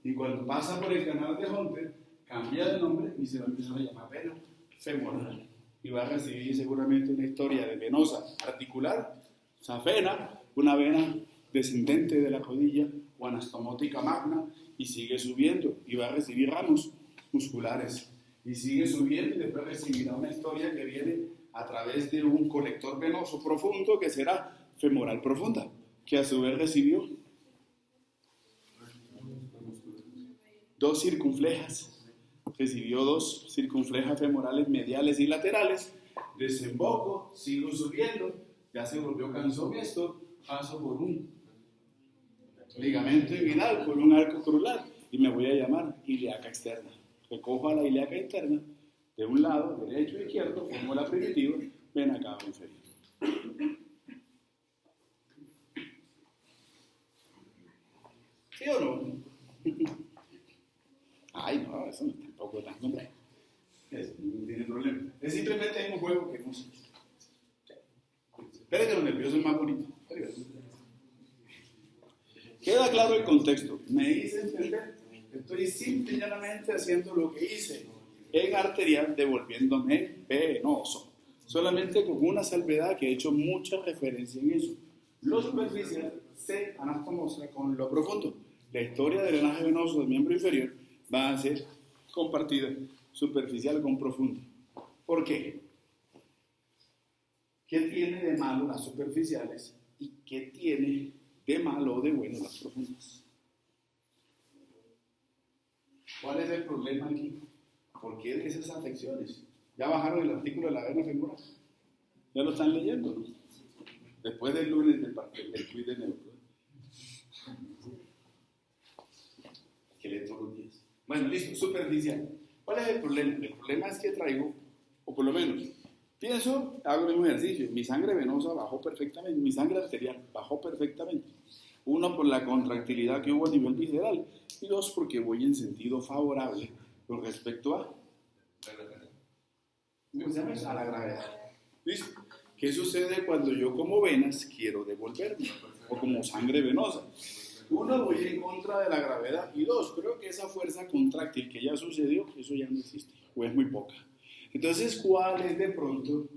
Y cuando pasa por el canal de Hunter, cambia de nombre y se va a empezar a llamar vena femoral. Y va a recibir seguramente una historia de venosa articular, safena, una vena descendente de la rodilla o anastomótica magna, y sigue subiendo y va a recibir ramos musculares. Y sigue subiendo y después recibirá una historia que viene a través de un colector venoso profundo que será femoral profunda, que a su vez recibió dos circunflejas, recibió dos circunflejas femorales mediales y laterales, desemboco, sigo subiendo, ya se volvió cansón esto, paso por un ligamento inguinal, por un arco crural y me voy a llamar ilíaca externa. Recojo a la ilíaca interna de un lado, derecho e izquierdo, formo la primitiva, vena cava inferior. ¿Sí o no? Ay, no, eso no es tampoco tan complejo. Eso no tiene problema. Es simplemente un juego que no sé. Espera que los nerviosos son más bonitos. Queda claro el contexto. Me hice entender. Estoy simple y llanamente haciendo lo que hice en arterial, devolviéndome venoso. Solamente con una salvedad que he hecho mucha referencia en eso. Lo superficial se anastomosa con lo profundo. La historia del drenaje venoso del miembro inferior va a ser compartida superficial con profundo. ¿Por qué? ¿Qué tiene de malo las superficiales y qué tiene de malo o de bueno las profundas? ¿Cuál es el problema aquí? ¿Por qué de esas afecciones? Ya bajaron el artículo de la vena femoral. Ya lo están leyendo, ¿no? Después del lunes del quiz de neuro. Que lee todos los días. Bueno, listo, superficial. ¿Cuál es el problema? El problema es que traigo, o por lo menos, pienso, hago el mismo ejercicio, mi sangre venosa bajó perfectamente, mi sangre arterial bajó perfectamente. Uno, por la contractilidad que hubo a nivel visceral, y dos, porque voy en sentido favorable con respecto a la gravedad. ¿Listo? ¿Qué sucede cuando yo como venas quiero devolverme? O como sangre venosa. Uno, voy en contra de la gravedad. Y dos, creo que esa fuerza contráctil que ya sucedió, eso ya no existe, o es muy poca. Entonces, ¿cuál es de pronto,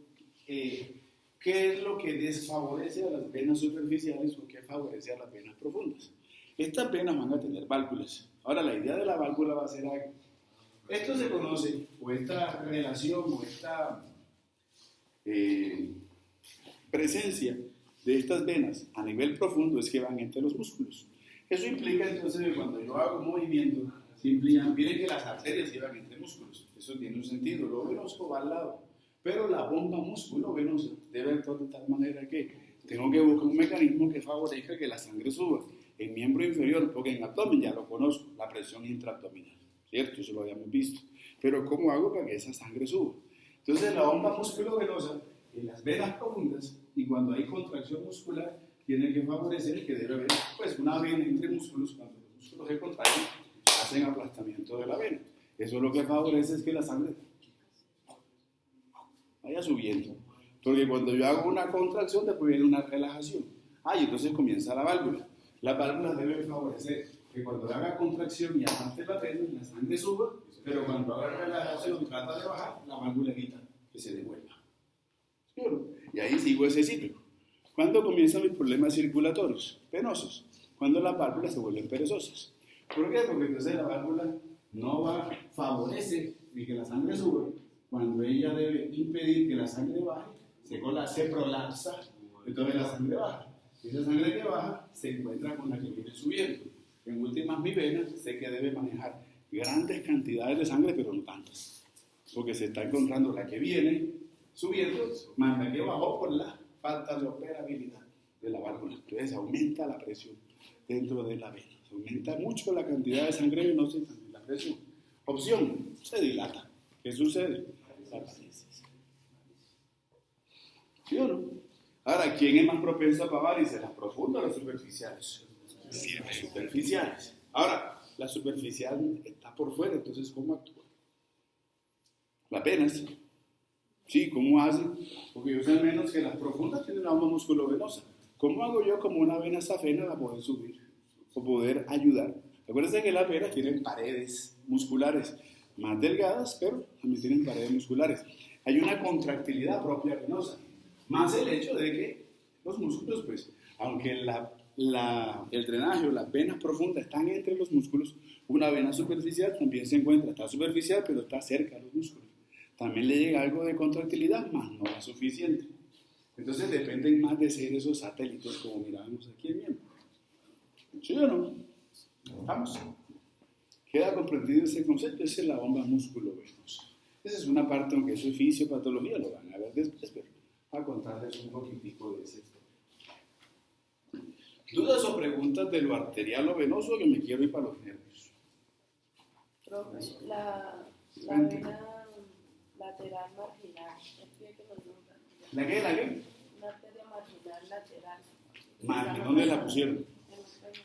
qué es lo que desfavorece a las venas superficiales o qué favorece a las venas profundas? Estas venas van a tener válvulas. Ahora, la idea de la válvula va a ser algo. Esto se conoce, o esta relación, o esta presencia de estas venas a nivel profundo es que van entre los músculos. Eso implica entonces que cuando yo hago un movimiento, miren que las arterias llevan entre músculos. Eso tiene un sentido. Lo venoso va al lado. Pero la bomba músculo-venosa debe actuar de tal manera que tengo que buscar un mecanismo que favorezca que la sangre suba. En miembro inferior, porque en abdomen ya lo conozco, la presión intraabdominal. ¿Cierto? Eso lo habíamos visto. Pero ¿cómo hago para que esa sangre suba? Entonces la bomba músculo-venosa en las venas profundas, y cuando hay contracción muscular, tiene que favorecer que debe haber pues, una vena entre músculos. Cuando los músculos se contraen, hacen aplastamiento de la vena. Eso lo que favorece es que la sangre vaya subiendo. Porque cuando yo hago una contracción, después viene una relajación. Y entonces comienza la válvula. Las válvulas deben favorecer que cuando haga contracción y avance la vena, la sangre suba, pero cuando haga relajación, trata de bajar, la válvula evita que se devuelva. Y ahí sigo ese ciclo. ¿Cuándo comienzan mis problemas circulatorios? Venosos. Cuando las válvulas se vuelven perezosas. ¿Por qué? Porque entonces la válvula no va a favorecer ni que la sangre suba. Cuando ella debe impedir que la sangre baje, se prolapsa, entonces la sangre baja. Y esa sangre que baja se encuentra con la que viene subiendo. En últimas, mi vena sé que debe manejar grandes cantidades de sangre, pero no tantas. Porque se está encontrando la que viene subiendo, más la que bajó por la falta de operabilidad de la válvula. Entonces aumenta la presión dentro de la vena. Se aumenta mucho la cantidad de sangre venosa y también la presión. Opción, se dilata. ¿Qué sucede? Desaparece. ¿Sí o no? Ahora, ¿quién es más propenso a varices? ¿Las profundas o las superficiales? Las superficiales. Ahora, la superficial está por fuera, entonces ¿cómo actúa? Las venas. Sí, ¿cómo hacen? Porque yo sé al menos que las profundas tienen una bomba musculovenosa. ¿Cómo hago yo como una vena safena para poder subir o poder ayudar? Acuérdense que las venas tienen paredes musculares. más delgadas, pero también tienen paredes musculares. Hay una contractilidad propia venosa, más el hecho de que los músculos, pues, aunque el drenaje o las venas profundas están entre los músculos, una vena superficial también se encuentra, está superficial, pero está cerca de los músculos. También le llega algo de contractilidad, más no es suficiente. Entonces dependen más de ser esos satélites, como mirábamos aquí en miembro. ¿Sí o no? Vamos. Queda comprendido ese concepto, esa es la bomba músculo-venosa. Esa es una parte, aunque eso es fisiopatología, lo van a ver después, pero voy a contarles un poquitico de ese tema. ¿Dudas o preguntas de lo arterial o venoso que me quiero ir para los nervios? Profe, la vena lateral marginal, explique que nos nombran. ¿La qué? ¿La qué? Una arteria marginal lateral. Margen, ¿dónde la pusieron? En los pelos.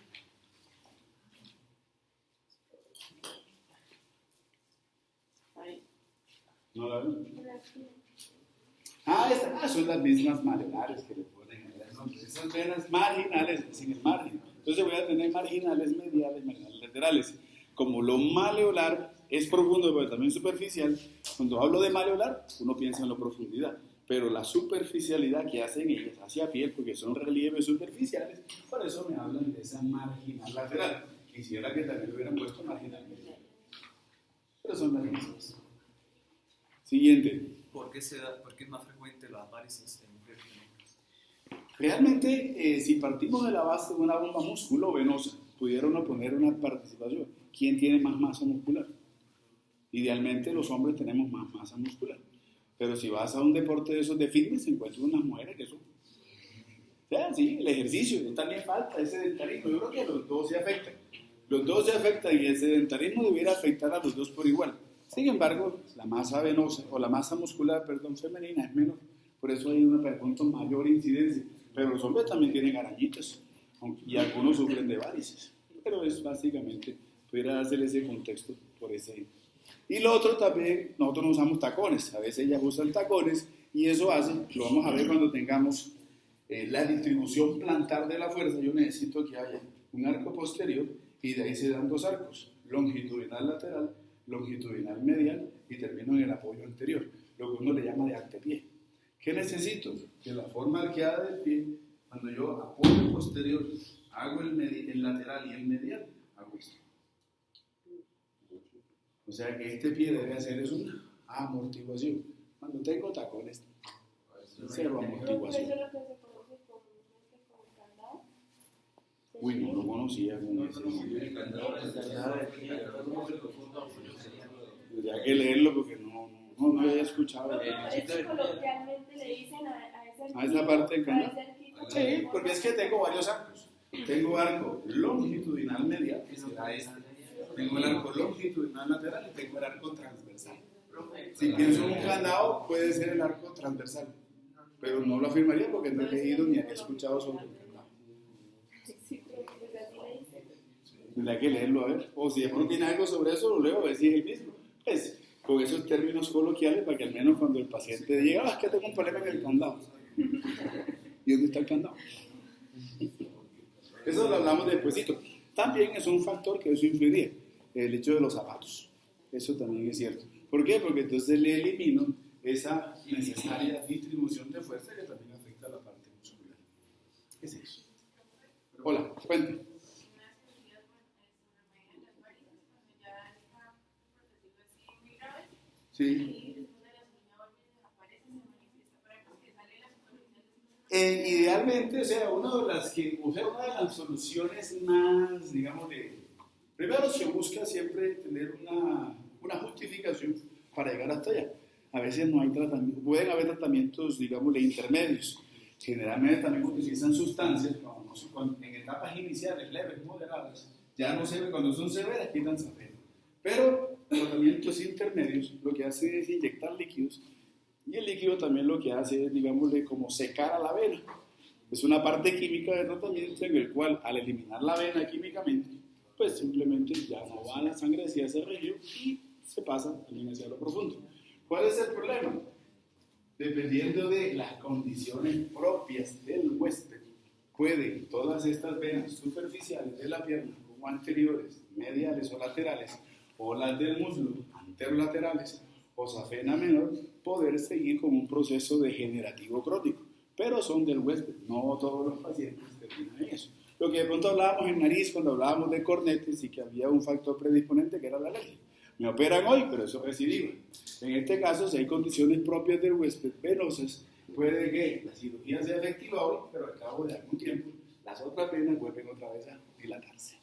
Ahí. ¿No la ven? Son las mismas malolares que le ponen en las nombres. Esas venas marginales, sin el margen. Entonces voy a tener marginales mediales, marginales laterales. Como lo maleolar es profundo, pero también superficial, cuando hablo de maleolar, uno piensa en la profundidad. Pero la superficialidad que hacen ellas hacia piel, porque son relieves superficiales, por eso me hablan de esa marginal lateral. Quisiera que también lo hubieran puesto marginal medial. Pero son las mismas. Siguiente. ¿Por qué es más frecuente las varices en mujeres que en hombres? Realmente, si partimos de la base de una bomba músculo-venosa, pudieron poner una participación. ¿Quién tiene más masa muscular? Idealmente los hombres tenemos más masa muscular. Pero si vas a un deporte de esos de fitness, encuentras unas mujeres que son... O sea, sí, el ejercicio, también falta ese sedentarismo. Yo creo que los dos se afectan. Los dos se afectan y el sedentarismo debiera afectar a los dos por igual. Sin embargo, la masa venosa, o la masa muscular, femenina es menor. Por eso hay una pregunta mayor incidencia. Pero los hombres también tienen arañitas. Y algunos sufren de varices. Pero es básicamente, pudiera dársele ese contexto por ese. Y lo otro también, nosotros no usamos tacones. A veces ellas usan tacones y eso hace, lo vamos a ver cuando tengamos la distribución plantar de la fuerza. Yo necesito que haya un arco posterior y de ahí se dan dos arcos. Longitudinal lateral, longitudinal medial y termino en el apoyo anterior. Lo que uno le llama de antepié. ¿Qué necesito? Que la forma arqueada del pie, cuando yo apoyo el posterior, hago el lateral y el medial, hago esto. O sea que este pie debe hacer es una amortiguación. Cuando tengo tacones, cero amortiguación. ¿Eso es lo que se conoce comúnmente como candado? Uy, no lo conocía. Tendría que leerlo porque no había escuchado. Eso coloquialmente le dicen a esa parte del candado. Sí, porque es que tengo varios arcos. Tengo arco longitudinal medial, que será este. Tengo el arco longitudinal lateral y tengo el arco transversal. Si pienso en un candado, puede ser el arco transversal, pero no lo afirmaría porque no he leído ni he escuchado sobre el candado. Tendrá que leerlo a ver, o si de pronto tiene algo sobre eso, lo leo a ver si es el mismo. Pues, con esos términos coloquiales para que al menos cuando el paciente diga, es que tengo un problema en el candado. ¿Y dónde está el candado? Eso lo hablamos despuesito. También es un factor que eso influiría, el hecho de los zapatos. Eso también es cierto. ¿Por qué? Porque entonces le elimino esa necesaria distribución de fuerza que también afecta a la parte muscular. ¿Qué es eso? Hola, cuente. Sí. Idealmente, una de las soluciones más, digamos, primero se busca siempre tener una justificación para llegar hasta allá. A veces no hay tratamiento, pueden haber tratamientos, digamos, intermedios. Generalmente también utilizan sustancias, en etapas iniciales, leves, moderadas, ya no sirve, cuando son severas, quitan sangre. Pero tratamientos intermedios lo que hace es inyectar líquidos. Y el líquido también lo que hace es, digámosle, como secar a la vena. Es una parte química de tratamiento en el cual, al eliminar la vena químicamente, pues simplemente ya no va la sangre hacia ese región y se pasa también hacia lo profundo. ¿Cuál es el problema? Dependiendo de las condiciones propias del huésped, pueden todas estas venas superficiales de la pierna, como anteriores, mediales o laterales, o las del muslo, anterolaterales o safena menor, poder seguir con un proceso degenerativo crónico. Pero son del huésped, no todos los pacientes terminan en eso. Lo que de pronto hablábamos en nariz cuando hablábamos de cornetes y que había un factor predisponente que era la alergia. Me operan hoy, pero eso es recidivo. En este caso, si hay condiciones propias del huésped venosas, puede que la cirugía sea efectiva hoy, pero al cabo de algún tiempo las otras venas vuelven otra vez a dilatarse.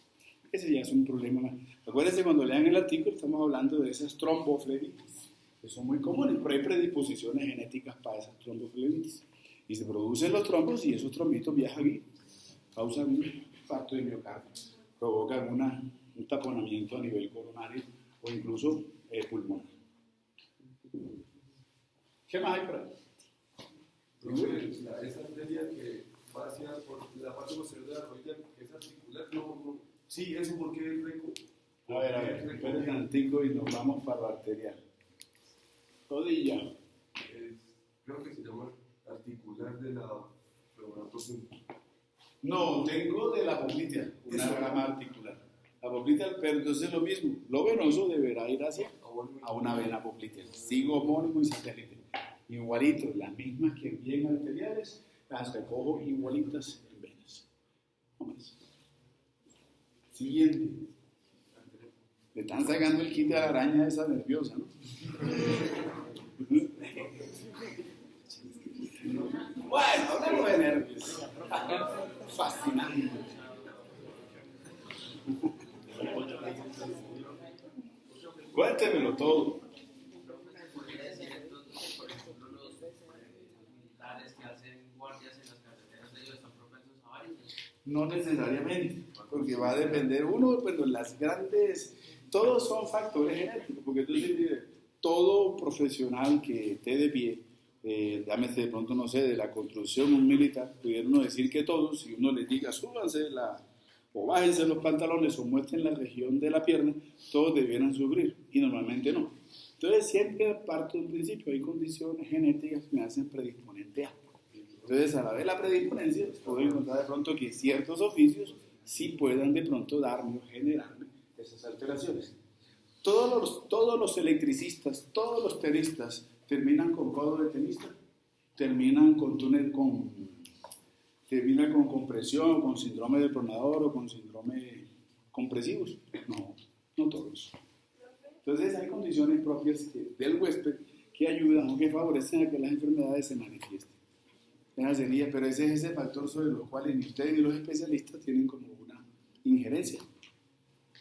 Ese ya es un problema más. Acuérdense, cuando lean el artículo, estamos hablando de esas tromboflebitis, que son muy comunes, pero hay predisposiciones genéticas para esas tromboflebitis. Y se producen los trombos y esos trombitos viajan aquí, causan un infarto de miocardio, provocan un taponamiento a nivel coronario o incluso pulmonar. ¿Qué más hay por ahí? Esa arteria que va hacia por la parte posterior de la rodilla, que es articular, no. Sí, eso porque es rico. A ver, esperen un antico y nos vamos para lo arterial. Rodilla. Creo que se llama articular de la pleuratopunta. No, tengo de la poplitea, una rama articular. La poplitea, pero entonces es lo mismo. Lo venoso deberá ir hacia a una vena poplitea. Sigo homónimo y satélite. Igualito, las mismas que bien arteriales, las recojo igualitas en venas. No más. Siguiente. Le están sacando el kit de la araña esa nerviosa, ¿no? Bueno, hablamos de nervios. Fascinante. Cuéntemelo todo. No necesariamente, porque va a depender uno, pero las grandes, todos son factores genéticos, porque entonces todo profesional que esté de pie, llámese de pronto, no sé, de la construcción, un militar, pudiera uno decir que todos, si uno les diga súbanse o bájense los pantalones o muestren la región de la pierna, todos debieran sufrir, y normalmente no. Entonces siempre parto de un principio, hay condiciones genéticas que me hacen predisponente a. Entonces, a la vez la predisponencia, puedo encontrar de pronto que ciertos oficios sí puedan de pronto darme o generarme esas alteraciones. Todos los electricistas, todos los tenistas terminan con codo de tenista, terminan con compresión, con síndrome de pronador o con síndrome compresivos. No todos. Entonces, hay condiciones propias del huésped que ayudan o que favorecen a que las enfermedades se manifiesten. Pero ese es ese factor sobre los cuales ni ustedes ni los especialistas tienen como una injerencia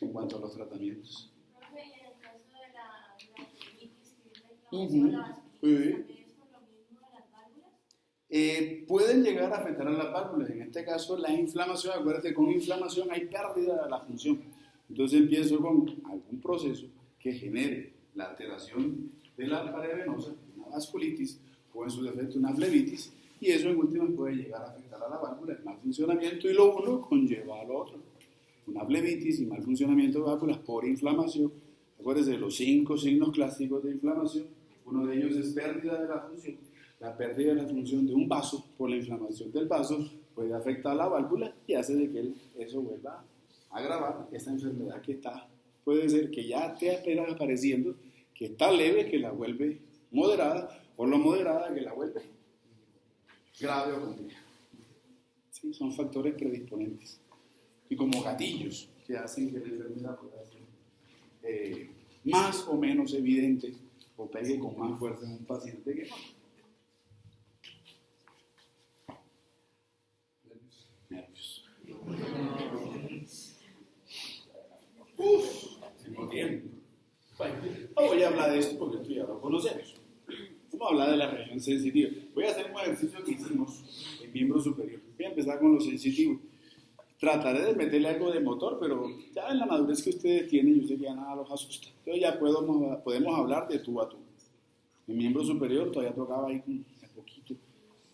en cuanto a los tratamientos. Profe, en el caso de la gastritis, que es la inflamación, ¿la aspirinas también es por lo mismo de las válvulas? Pueden llegar a afectar a las válvulas. En este caso, la inflamación, acuérdate, con inflamación hay pérdida de la función. Entonces empiezo con algún proceso que genere la alteración de la pared venosa, una vasculitis o en su defecto una flebitis. Y eso en últimas puede llegar a afectar a la válvula, el mal funcionamiento, y lo uno conlleva a lo otro. Una flebitis y mal funcionamiento de válvulas por inflamación. Acuérdense de los 5 signos clásicos de inflamación. Uno de ellos es pérdida de la función. La pérdida de la función de un vaso por la inflamación del vaso puede afectar a la válvula y hace de que eso vuelva a agravar esa enfermedad que está. Puede ser que ya esté apenas apareciendo, que está leve, que la vuelve moderada, o lo moderada que la vuelve grave o compleja. Sí, son factores predisponentes y como gatillos que hacen que la enfermedad pueda ser más o menos evidente o pegue con más fuerza en un paciente que no. Nervios. Tengo tiempo. Bueno, no voy a hablar de esto porque esto ya lo conocemos. Vamos a hablar de la región sensitiva. Voy a hacer un ejercicio que hicimos en miembro superior. Voy a empezar con lo sensitivo. Trataré de meterle algo de motor, pero ya en la madurez que ustedes tienen, yo sé que ya nada los asusta. Entonces ya podemos hablar de tú a tú. En miembro superior todavía tocaba ahí un poquito,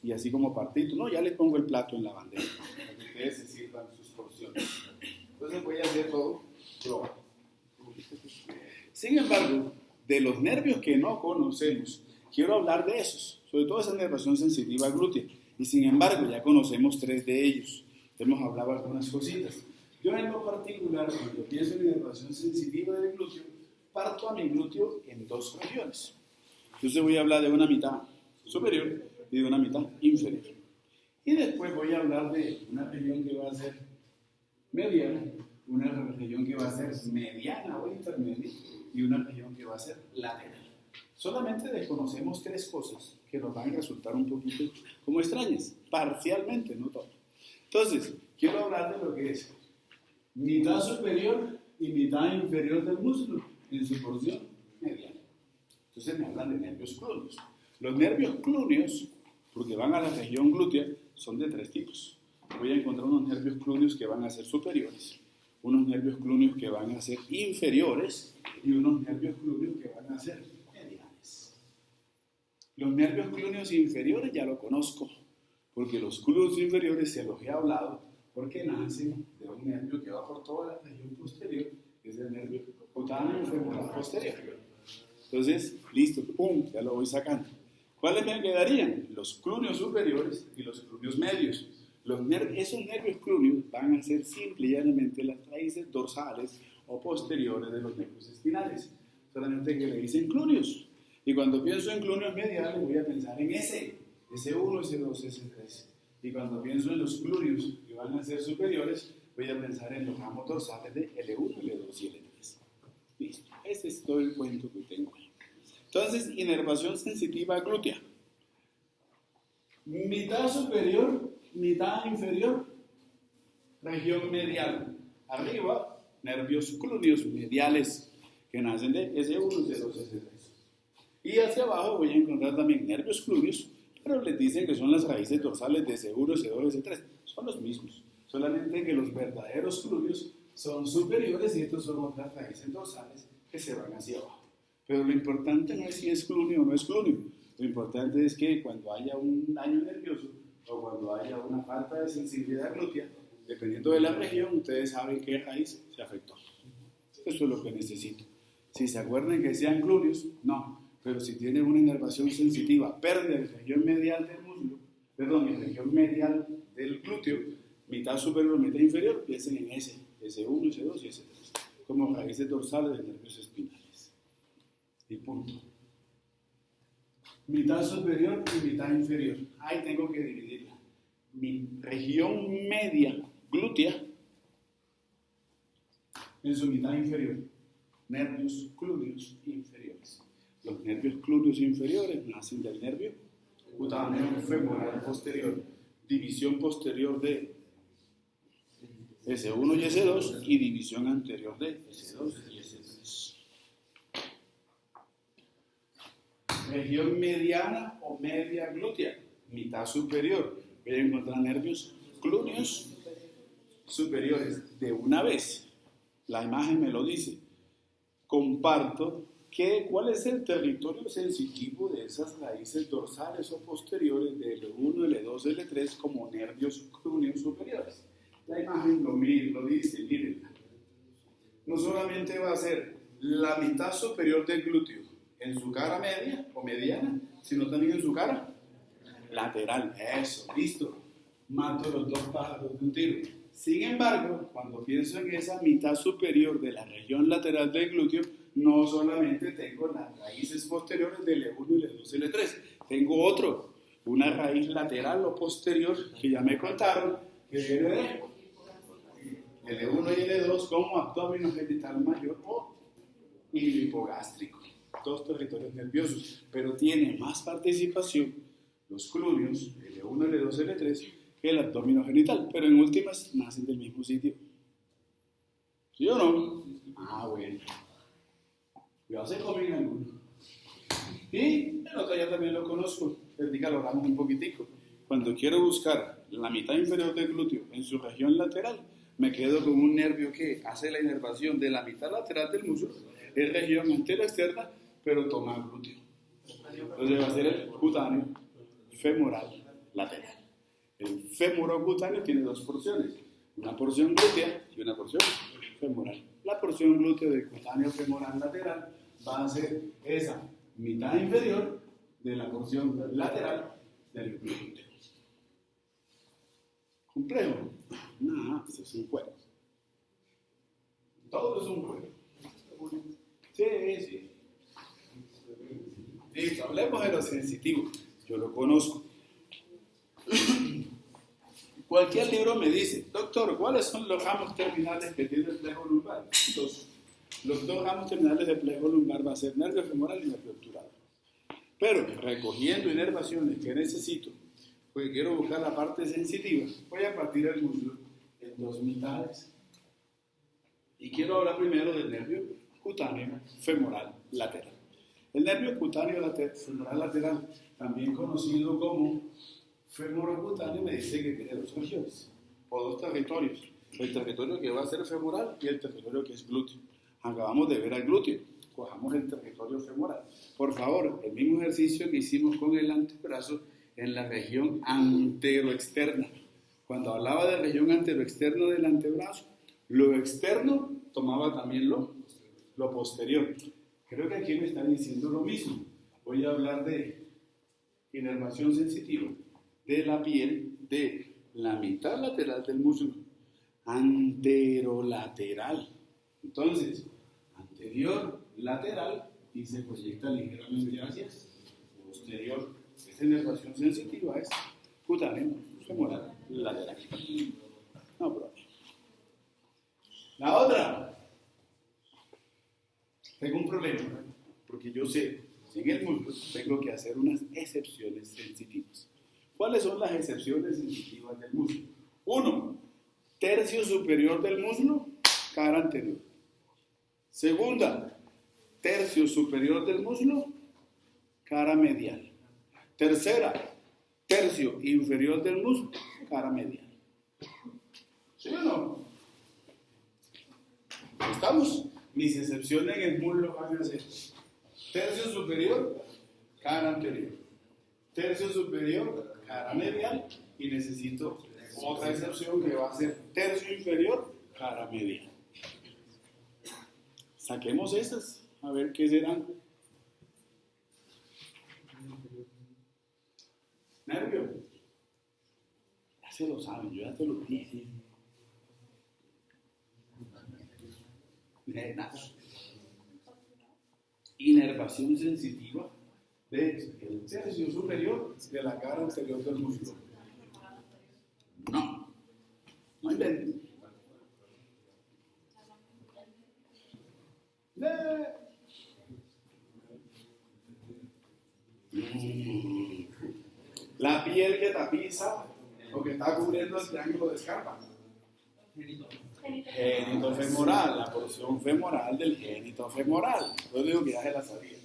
y así como partito. No, ya les pongo el plato en la bandeja, para que ustedes se sirvan sus porciones. Entonces voy a hacer todo global. Sin embargo, de los nervios que no conocemos, quiero hablar de esos, sobre todo esa nervación sensitiva glútea. Y sin embargo, ya conocemos 3 de ellos. Hemos hablado algunas cositas. Yo en lo particular, cuando pienso en nervación sensitiva del glúteo, parto a mi glúteo en dos regiones. Entonces voy a hablar de una mitad superior y de una mitad inferior. Y después voy a hablar de una región que va a ser mediana, una región que va a ser mediana o intermedia y una región que va a ser lateral. Solamente desconocemos tres cosas que nos van a resultar un poquito como extrañas, parcialmente, no todo. Entonces, quiero hablar de lo que es mitad superior y mitad inferior del músculo en su porción mediana. Entonces me hablan de nervios clúneos. Los nervios clúneos, porque van a la región glútea, son de tres tipos. Voy a encontrar unos nervios clúneos que van a ser superiores, unos nervios clúneos que van a ser inferiores y unos nervios clúneos que van a ser medianes. Los nervios clúneos inferiores ya lo conozco, porque los clúneos inferiores se los he hablado, porque nacen de un nervio que va por toda la región posterior, que es el nervio cutáneo femoral posterior. Entonces, listo, ¡pum!, ya lo voy sacando. ¿Cuáles me quedarían? Los clúneos superiores y los clúneos medios. Esos nervios clúneos van a ser simple y llanamente las raíces dorsales o posteriores de los nervios espinales. Solamente que le dicen clúneos. Y cuando pienso en clúneos mediales voy a pensar en S1, S2, S3. Y cuando pienso en los clúneos que van a ser superiores, voy a pensar en los ramos dorsales de L1, L2 y L3. Listo. Este es todo el cuento que tengo ahí. Entonces, inervación sensitiva glútea. Mitad superior, mitad inferior, región medial. Arriba, nervios clúneos mediales que nacen de S1, S2, S3. Y hacia abajo voy a encontrar también nervios clúneos, pero les dicen que son las raíces dorsales de S1, S2, S3. Son los mismos, solamente que los verdaderos clúneos son superiores y estos son otras raíces dorsales que se van hacia abajo. Pero lo importante no es si es clúneo o no es clúneo. Lo importante es que cuando haya un daño nervioso o cuando haya una falta de sensibilidad glútea, dependiendo de la región, ustedes saben qué raíz se afectó. Eso es lo que necesito. Si se acuerdan que sean clúneos, no. Pero si tienen una inervación sensitiva, pérdida de región medial del músculo, en región medial del glúteo, mitad superior, mitad inferior, piensen en S, S1, S2 y S3, como raíces dorsales de nervios espinales. Y punto. Mitad superior y mitad inferior. Ahí tengo que dividirla. Mi región media glútea en su mitad inferior. Nervios clúneos inferiores. Los nervios clúneos inferiores nacen del nervio cutáneo femoral posterior. División posterior de S1 y S2 y división anterior de S2 y S3. Región mediana o media glútea, mitad superior. Voy a encontrar nervios clúneos superiores. De una vez, la imagen me lo dice. Comparto cuál es el territorio sensitivo de esas raíces dorsales o posteriores de L1, L2, L3 como nervios clúneos superiores. La imagen lo dice, mírenla. No solamente va a ser la mitad superior del glúteo en su cara media o mediana, sino también en su cara lateral. Eso, listo. Mato los dos pájaros de un tiro. Sin embargo, cuando pienso en esa mitad superior de la región lateral del glúteo, no solamente tengo las raíces posteriores del L1, L2, L3, tengo una raíz lateral o posterior que ya me contaron, que viene de L1 y L2 como abdomen genital mayor o hipogástrico. Dos territorios nerviosos, pero tiene más participación los clúneos, L1, L2, L3, que el abdomen genital, pero en últimas nacen del mismo sitio. ¿Sí o no? Ah, bueno. Cuidado, se comen algunos. Y el otro ya también lo conozco, lo hablamos un poquitico. Cuando quiero buscar la mitad inferior del glúteo en su región lateral, me quedo con un nervio que hace la inervación de la mitad lateral del músculo, es región antero-externa, pero toma glúteo. Entonces va a ser el cutáneo femoral lateral. El femorocutáneo tiene dos porciones, una porción glútea y una porción femoral. La porción glútea del cutáneo femoral lateral va a ser esa mitad inferior de la porción lateral del glúteo. ¿Complejo? Nada, eso es un juego. Todo es un juego. Sí, sí. Listo, hablemos de lo sensitivo. Yo lo conozco. Cualquier libro me dice, doctor, ¿cuáles son los ramos terminales que tiene el plejo lumbar? Los dos ramos terminales del plejo lumbar va a ser nervio femoral y nervio obturador. Pero recogiendo inervaciones que necesito, porque quiero buscar la parte sensitiva, voy a partir el muslo en dos mitades. Y quiero hablar primero del nervio cutáneo femoral lateral. El nervio cutáneo femoral lateral, también conocido como femorocutáneo, me dice que tiene dos regiones o dos territorios. El territorio que va a ser femoral y el territorio que es glúteo. Acabamos de ver al glúteo. Cojamos el territorio femoral. Por favor, el mismo ejercicio que hicimos con el antebrazo en la región anteroexterna. Cuando hablaba de región anteroexterna del antebrazo, lo externo tomaba también lo posterior. Creo que aquí me están diciendo lo mismo. Voy a hablar de inervación sensitiva de la piel de la mitad lateral del músculo, anterolateral. Entonces, anterior, lateral, y se proyecta ligeramente hacia posterior. Esta inervación sensitiva es cutánea femoral lateral. No problema. La otra. Tengo un problema, porque yo sé, si en el músculo tengo que hacer unas excepciones sensitivas. ¿Cuáles son las excepciones sensitivas del músculo? 1. Tercio superior del muslo, cara anterior. Segunda, tercio superior del muslo, cara medial. Tercera, tercio inferior del muslo, cara medial. ¿Sí o no? ¿Estamos? Mis excepciones en el muslo van a ser tercio superior, cara anterior. Tercio superior, cara medial, y necesito otra excepción que va a ser tercio inferior, cara medial. Saquemos esas, a ver qué serán. Nervio. Ya se lo saben, yo ya te lo dije. Nada. Inervación sensitiva del tercio superior de la cara anterior del músculo. No inventen. La piel que tapiza o que está cubriendo el triángulo de Scarpa. Génito femoral, la porción femoral del génito femoral. Yo digo que ya se la sabía.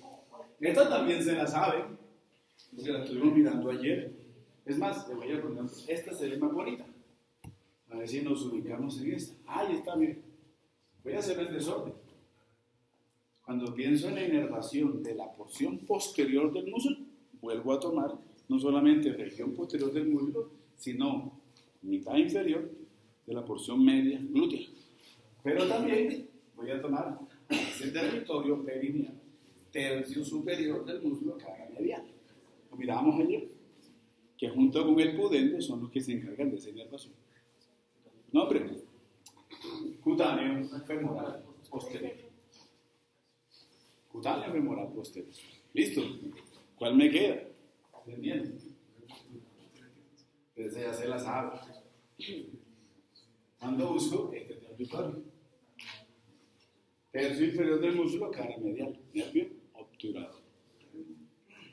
Esta también se la sabe, porque la estuvimos mirando ayer. Es más, le voy a poner, esta se ve más bonita. A ver si nos ubicamos en esta. Ahí está, bien. Voy a hacer el desorden. Cuando pienso en la inervación de la porción posterior del músculo, vuelvo a tomar no solamente región posterior del músculo, sino mitad inferior de la porción media glútea. Pero también voy a tomar ese territorio perineal, tercio superior del músculo cara medial. Lo mirábamos ayer, que junto con el pudente son los que se encargan de esa inervación. Nombre: cutáneo femoral posterior. Cutáneo femoral posterior. ¿Listo? ¿Cuál me queda? ¿Entienden? Entonces ya se la sabe. Cuando uso este territorio, tercio inferior del músculo, cara medial, nervio obturador.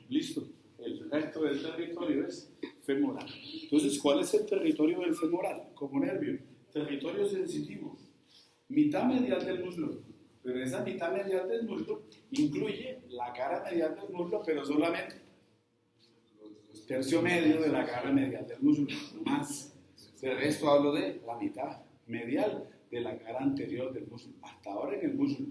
Listo. El resto del territorio es femoral. Entonces, ¿cuál es el territorio del femoral? Como nervio, territorio sensitivo, mitad medial del muslo. Pero esa mitad medial del muslo incluye la cara medial del muslo, pero solamente tercio medio de la cara medial del muslo, más. De resto hablo de la mitad medial de la cara anterior del muslo. Hasta ahora en el muslo,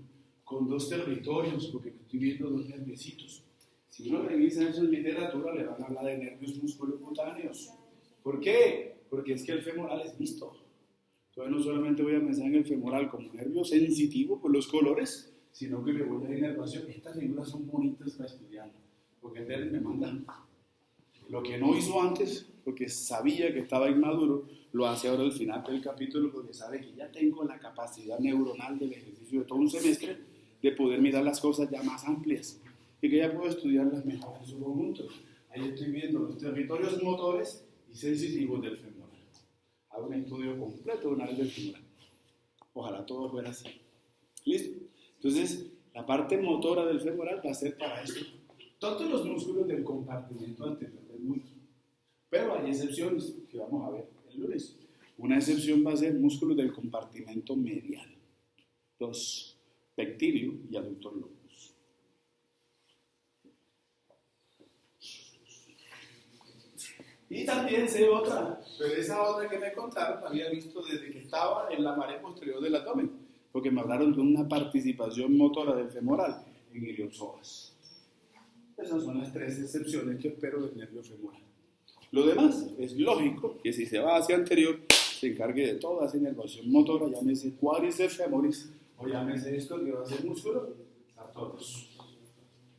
con dos territorios, porque estoy viendo dos nerviositos. Si uno revisa eso en literatura, le van a hablar de nervios musculocutáneos. ¿Por qué? Porque es que el femoral es visto. Entonces no solamente voy a pensar en el femoral como nervio sensitivo por los colores, sino que le voy a dar inervación. Estas figuras son bonitas para estudiar, porque el me manda lo que no hizo antes, porque sabía que estaba inmaduro, lo hace ahora al final del capítulo, porque sabe que ya tengo la capacidad neuronal del ejercicio de todo un semestre de poder mirar las cosas ya más amplias y que ya puedo estudiarlas mejor en su conjunto. Ahí estoy viendo los territorios motores y sensitivos del femoral. Hago un estudio completo de una vez del femoral. Ojalá todo fuera así. ¿Listo? Entonces, la parte motora del femoral va a ser para esto. Todos los músculos del compartimento anterior del músculo. Pero hay excepciones que vamos a ver el lunes. Una excepción va a ser músculos del compartimento medial. Los pectíleo y aductor longus. Y también sé otra, pero esa otra que me contaron la había visto desde que estaba en la pared posterior del abdomen, porque me hablaron de una participación motora del femoral en iliopsoas. Esas son las 3 excepciones que espero del nervio femoral. Lo demás es lógico que si se va hacia anterior, se encargue de toda esa inervación motora, llámese cuádriceps femoris, o llámese esto que va a ser músculo sartorius,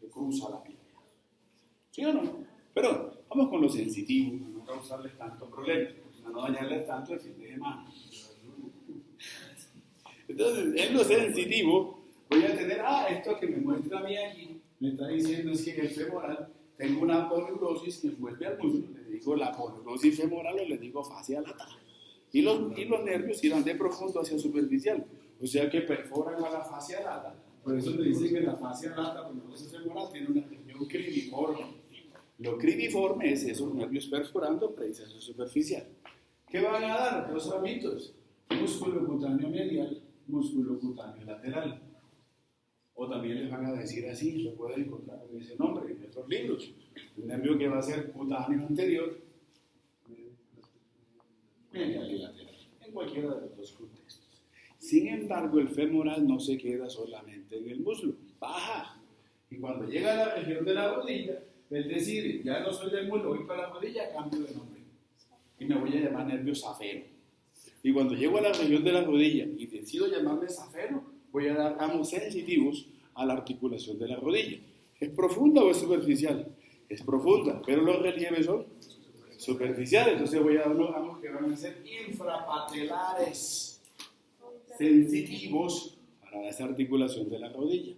que cruza la piel. ¿Sí o no? Pero vamos con lo sensitivo, para no causarles tanto problema, para no dañarles tanto el fin de semana. Entonces, en lo sensitivo, voy a tener, esto que me muestra a mí aquí, me está diciendo es que en el femoral tengo una aponeurosis que envuelve al músculo, le digo la aponeurosis femoral o le digo fascia lata. Y los nervios irán de profundo hacia superficial, o sea que perforan a la fascia lata. Por eso le dicen que la fascia lata, aponeurosis femoral, tiene una región cribiforme. Lo cribiforme es esos nervios perforando preciso superficial. ¿Qué van a dar? 2 ramitos: músculo cutáneo medial, músculo cutáneo lateral. O también les van a decir así, lo pueden encontrar con ese nombre en otros libros. Un nervio que va a ser cutáneo anterior, medial y lateral, en cualquiera de los 2 contextos. Sin embargo, el femoral no se queda solamente en el muslo, baja. Y cuando llega a la región de la rodilla, él decide, ya no soy del muslo, voy para la rodilla, cambio de nombre. Y me voy a llamar nervio safeno. Y cuando llego a la región de la rodilla y decido llamarme safeno, voy a dar ramos sensitivos a la articulación de la rodilla. ¿Es profunda o es superficial? Es profunda, pero los relieves son superficiales. Entonces voy a dar unos ramos que van a ser infrapatelares, sensitivos para esa articulación de la rodilla.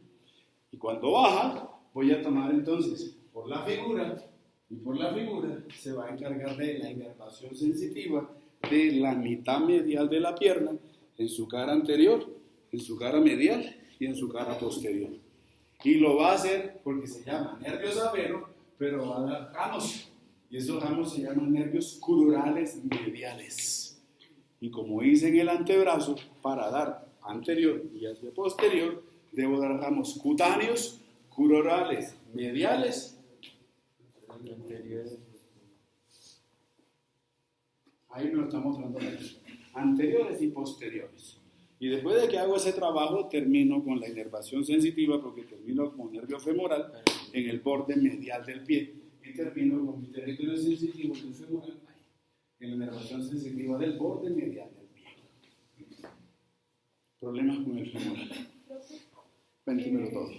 Y cuando baja, voy a tomar entonces por la figura, y por la figura se va a encargar de la inervación sensitiva de la mitad medial de la pierna en su cara anterior, en su cara medial y en su cara posterior. Y lo va a hacer porque se llama nervio safeno, pero va a dar ramos. Y esos ramos se llaman nervios curorales mediales. Y como hice en el antebrazo, para dar anterior y hacia posterior, debo dar ramos cutáneos, curorales mediales, ahí me lo está mostrando anteriores y posteriores. Y después de que hago ese trabajo, termino con la inervación sensitiva, porque termino con nervio femoral en el borde medial del pie, y termino con mi territorio sensitivo del femoral en la inervación sensitiva del borde medial del pie. Problemas con el femoral. Cuéntemelo todo.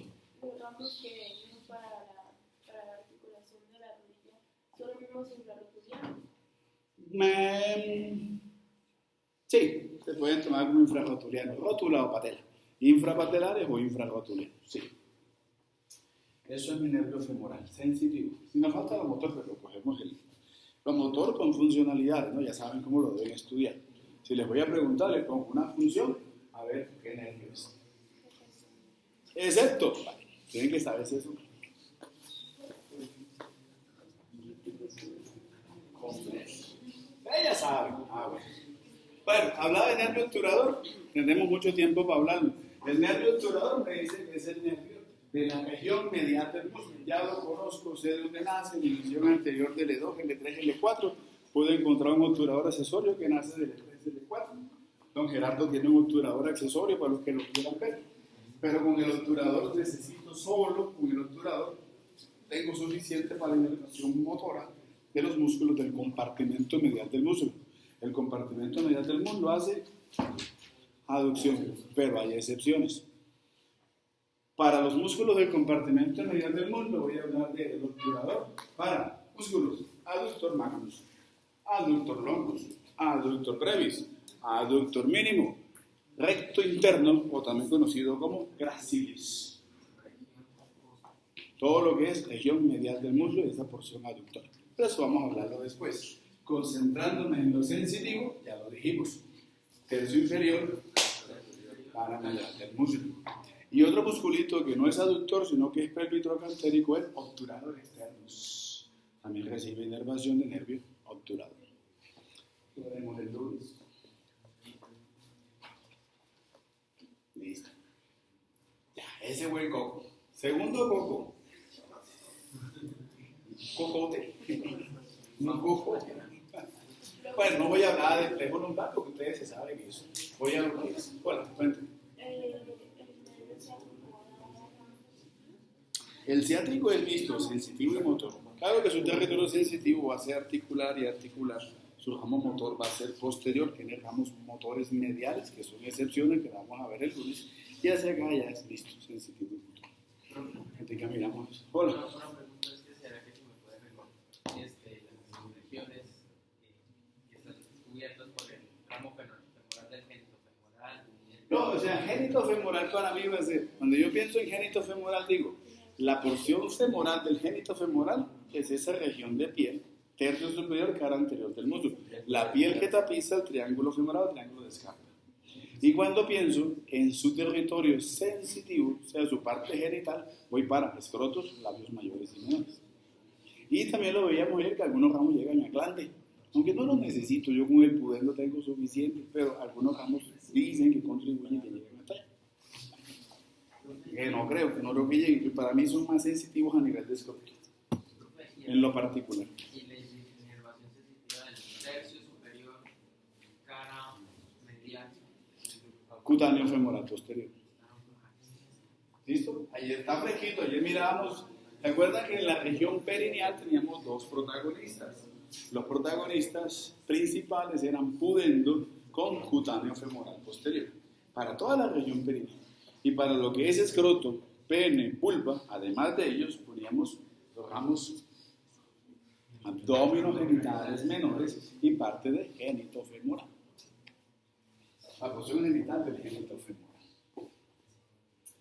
Los ramos que vimos para la articulación de la rodilla son los mismos infrarrotulianos. Sí, se pueden tomar como infrarrotulianos, rótula o patela. Infrapatelares o infrarrotulianos, sí. Eso es mi nervio femoral, sensitivo. Si nos falta lo motor, pero cogemos lo motor con funcionalidades, ¿no? Ya saben cómo lo deben estudiar. Si les voy a preguntar, les pongo una función, a ver qué nervio es. Excepto, tienen que saber eso. Ella sabe. Bueno, hablaba de nervio obturador, tenemos mucho tiempo para hablarlo. El nervio obturador me dice que es el nervio de la región medial del músculo. Ya lo conozco, sé de dónde nace, división anterior del L2, L3, L4. Puedo encontrar un obturador accesorio que nace del L3, L4. Don Gerardo tiene un obturador accesorio para los que lo quieran ver. Pero con el obturador necesito solo, con el obturador tengo suficiente para la inervación motora de los músculos del compartimento medial del músculo. El compartimento medial del muslo hace aducción, pero hay excepciones. Para los músculos del compartimento medial del muslo voy a hablar del obturador para músculos aductor magnus, aductor longus, aductor brevis, aductor mínimo, recto interno, o también conocido como gracilis. Todo lo que es región medial del muslo y esa porción aductora. Pero eso vamos a hablarlo después. Concentrándonos en lo sensitivo, ya lo dijimos. Tercio inferior, paramedial del muslo. Y otro musculito que no es aductor, sino que es pelvitrocantérico, es obturador externos. También recibe inervación de nervio obturador. Lo veremos el lunes. Listo. Ya, ese fue el coco. Segundo coco. Cocote. No coco. Bueno, no voy a hablar de plejo lumbar porque ustedes se saben eso. Voy a lo que es. Bueno, cuéntenme. El ciático es visto, sensitivo y motor. Claro que su territorio sensitivo va a ser articular y articular. Su ramo motor va a ser posterior. Tiene ramos motores mediales, que son excepciones que vamos a ver el lunes. Y hacia acá ya es visto, sensitivo y motor. Gente que miramos eso. Hola. Una pregunta es que será que si me puede recordar las regiones que están cubiertas por el ramo femoral del génito femoral. No, o sea, génito femoral para mí va a ser, cuando yo pienso en génito femoral, digo, la porción femoral del génito femoral es esa región de piel, tercio superior, cara anterior del muslo. La piel que tapiza el triángulo femoral, el triángulo de escarpa. Y cuando pienso en su territorio sensitivo, o sea, su parte genital, voy para escrotos, labios mayores y menores. Y también lo veíamos ayer que algunos ramos llegan a glande. Aunque no lo necesito, yo con el pudendo tengo suficiente, pero algunos ramos dicen que contribuyen que lleguen hasta allá. Que no creo que lleguen, que para mí son más sensitivos a nivel de escroto, en lo particular. Y la inervación sensitiva del tercio superior, cara medial. Cutáneo femoral posterior. ¿Listo? Ayer está fresquito, ayer mirábamos. ¿Se acuerdan que en la región perineal teníamos dos protagonistas? Los protagonistas principales eran pudendo con cutáneo femoral posterior. Para toda la región perineal. Y para lo que es escroto, pene, vulva, además de ellos, poníamos los ramos abdómenos genitales menores y parte del génito femoral. La porción genital del génito femoral.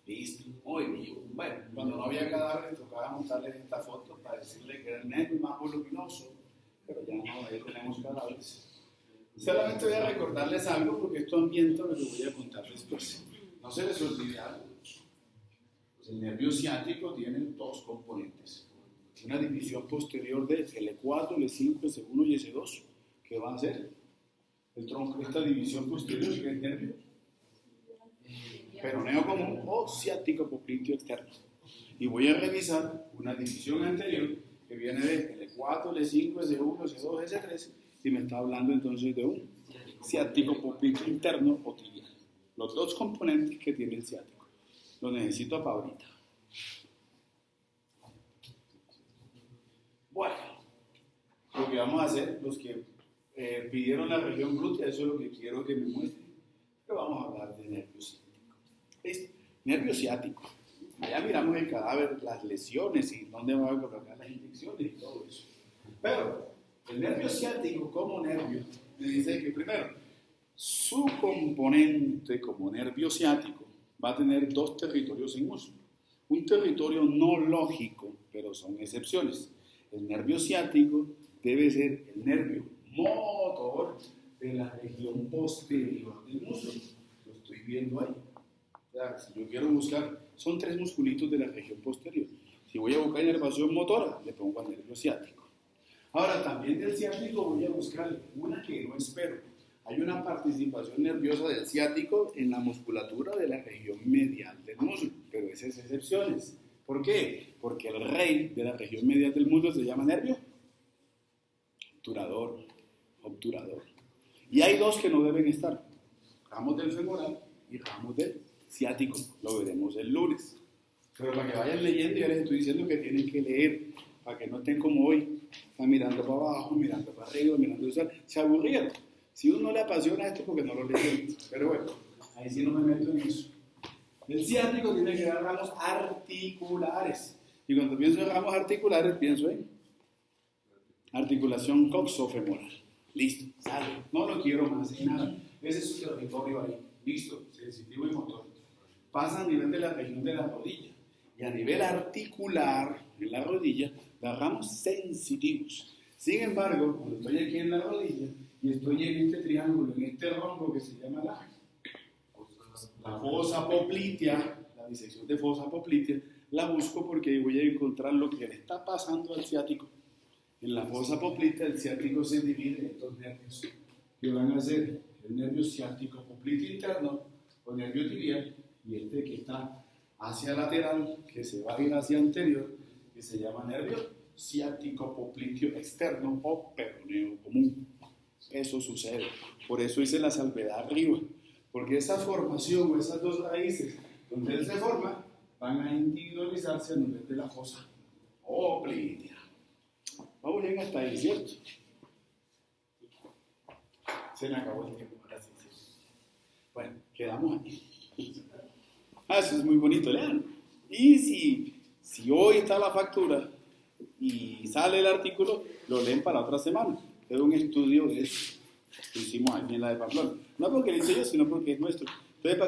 Listo, muy bien. Bueno, cuando no había cadáveres tocaba montarles esta foto para decirle que era el nervio más voluminoso, pero ya no, ya tenemos cadáveres. Solamente voy a recordarles algo porque esto ambienta lo que voy a contar después. No se les olvide algo. Pues el nervio ciático tiene dos componentes. Una división posterior de L4, L5, S1 y S2, que va a ser el tronco, esta división posterior, que es nervio peroneo común o ciático popliteo externo. Y voy a revisar una división anterior que viene de L4, L5, S1, S2, S3 y me está hablando entonces de un ciático popliteo interno o tibial. Los dos componentes que tiene el ciático. Lo necesito para ahorita. Bueno, lo que vamos a hacer, los que pidieron la región glútea, eso es lo que quiero que me muestren. Pero vamos a hablar de nervio ciático. ¿Listo? Nervio ciático. Allá miramos el cadáver, las lesiones y dónde van a colocar las inyecciones y todo eso. Pero el nervio ciático como nervio, me dice que primero, su componente como nervio ciático va a tener dos territorios en uso. Un territorio no lógico, pero son excepciones. El nervio ciático debe ser el nervio motor de la región posterior del muslo. Lo estoy viendo ahí. O sea, si yo quiero buscar, son tres musculitos de la región posterior. Si voy a buscar inervación motora, le pongo al nervio ciático. Ahora, también del ciático voy a buscar una que no espero. Hay una participación nerviosa del ciático en la musculatura de la región medial del muslo, pero esas excepciones. ¿Por qué? Porque el rey de la región medial del muslo se llama nervio obturador. Y hay dos que no deben estar, ramos del femoral y ramos del ciático. Lo veremos el lunes. Pero para que vayan leyendo, ya les estoy diciendo que tienen que leer, para que no estén como hoy, están mirando para abajo, mirando para arriba, mirando para abajo. Se aburrieron. Si uno no le apasiona esto, porque no lo leen. Pero bueno, ahí sí no me meto en eso. El ciático tiene que dar ramos articulares. Y cuando pienso en ramos articulares, pienso en articulación coxofemoral. Listo, sale. No lo quiero más en nada. Ese es su territorio ahí. Listo, sensitivo y motor. Pasa a nivel de la región de la rodilla. Y a nivel articular, en la rodilla, agarramos sensitivos. Sin embargo, cuando estoy aquí en la rodilla y estoy en este triángulo, en este rombo que se llama la fosa poplitea, la disección de fosa poplitea, la busco porque voy a encontrar lo que le está pasando al ciático. En la fosa poplitea el ciático se divide en dos nervios que van a ser el nervio ciático popliteo interno o nervio tibial y este que está hacia lateral, que se va a ir hacia anterior, que se llama nervio ciático popliteo externo o peroneo común. Eso sucede. Por eso hice la salvedad arriba, porque esa formación o esas dos raíces donde él se forma van a individualizarse a nivel de la fosa poplitea. Vamos bien hasta ahí, ¿cierto? Se me acabó el tiempo, gracias. Bueno, quedamos aquí. Eso es muy bonito, lean. Y si hoy está la factura y sale el artículo, lo leen para otra semana. Es un estudio de eso que hicimos aquí en la de Pamplona. No porque lo hice yo, sino porque es nuestro. Entonces, para que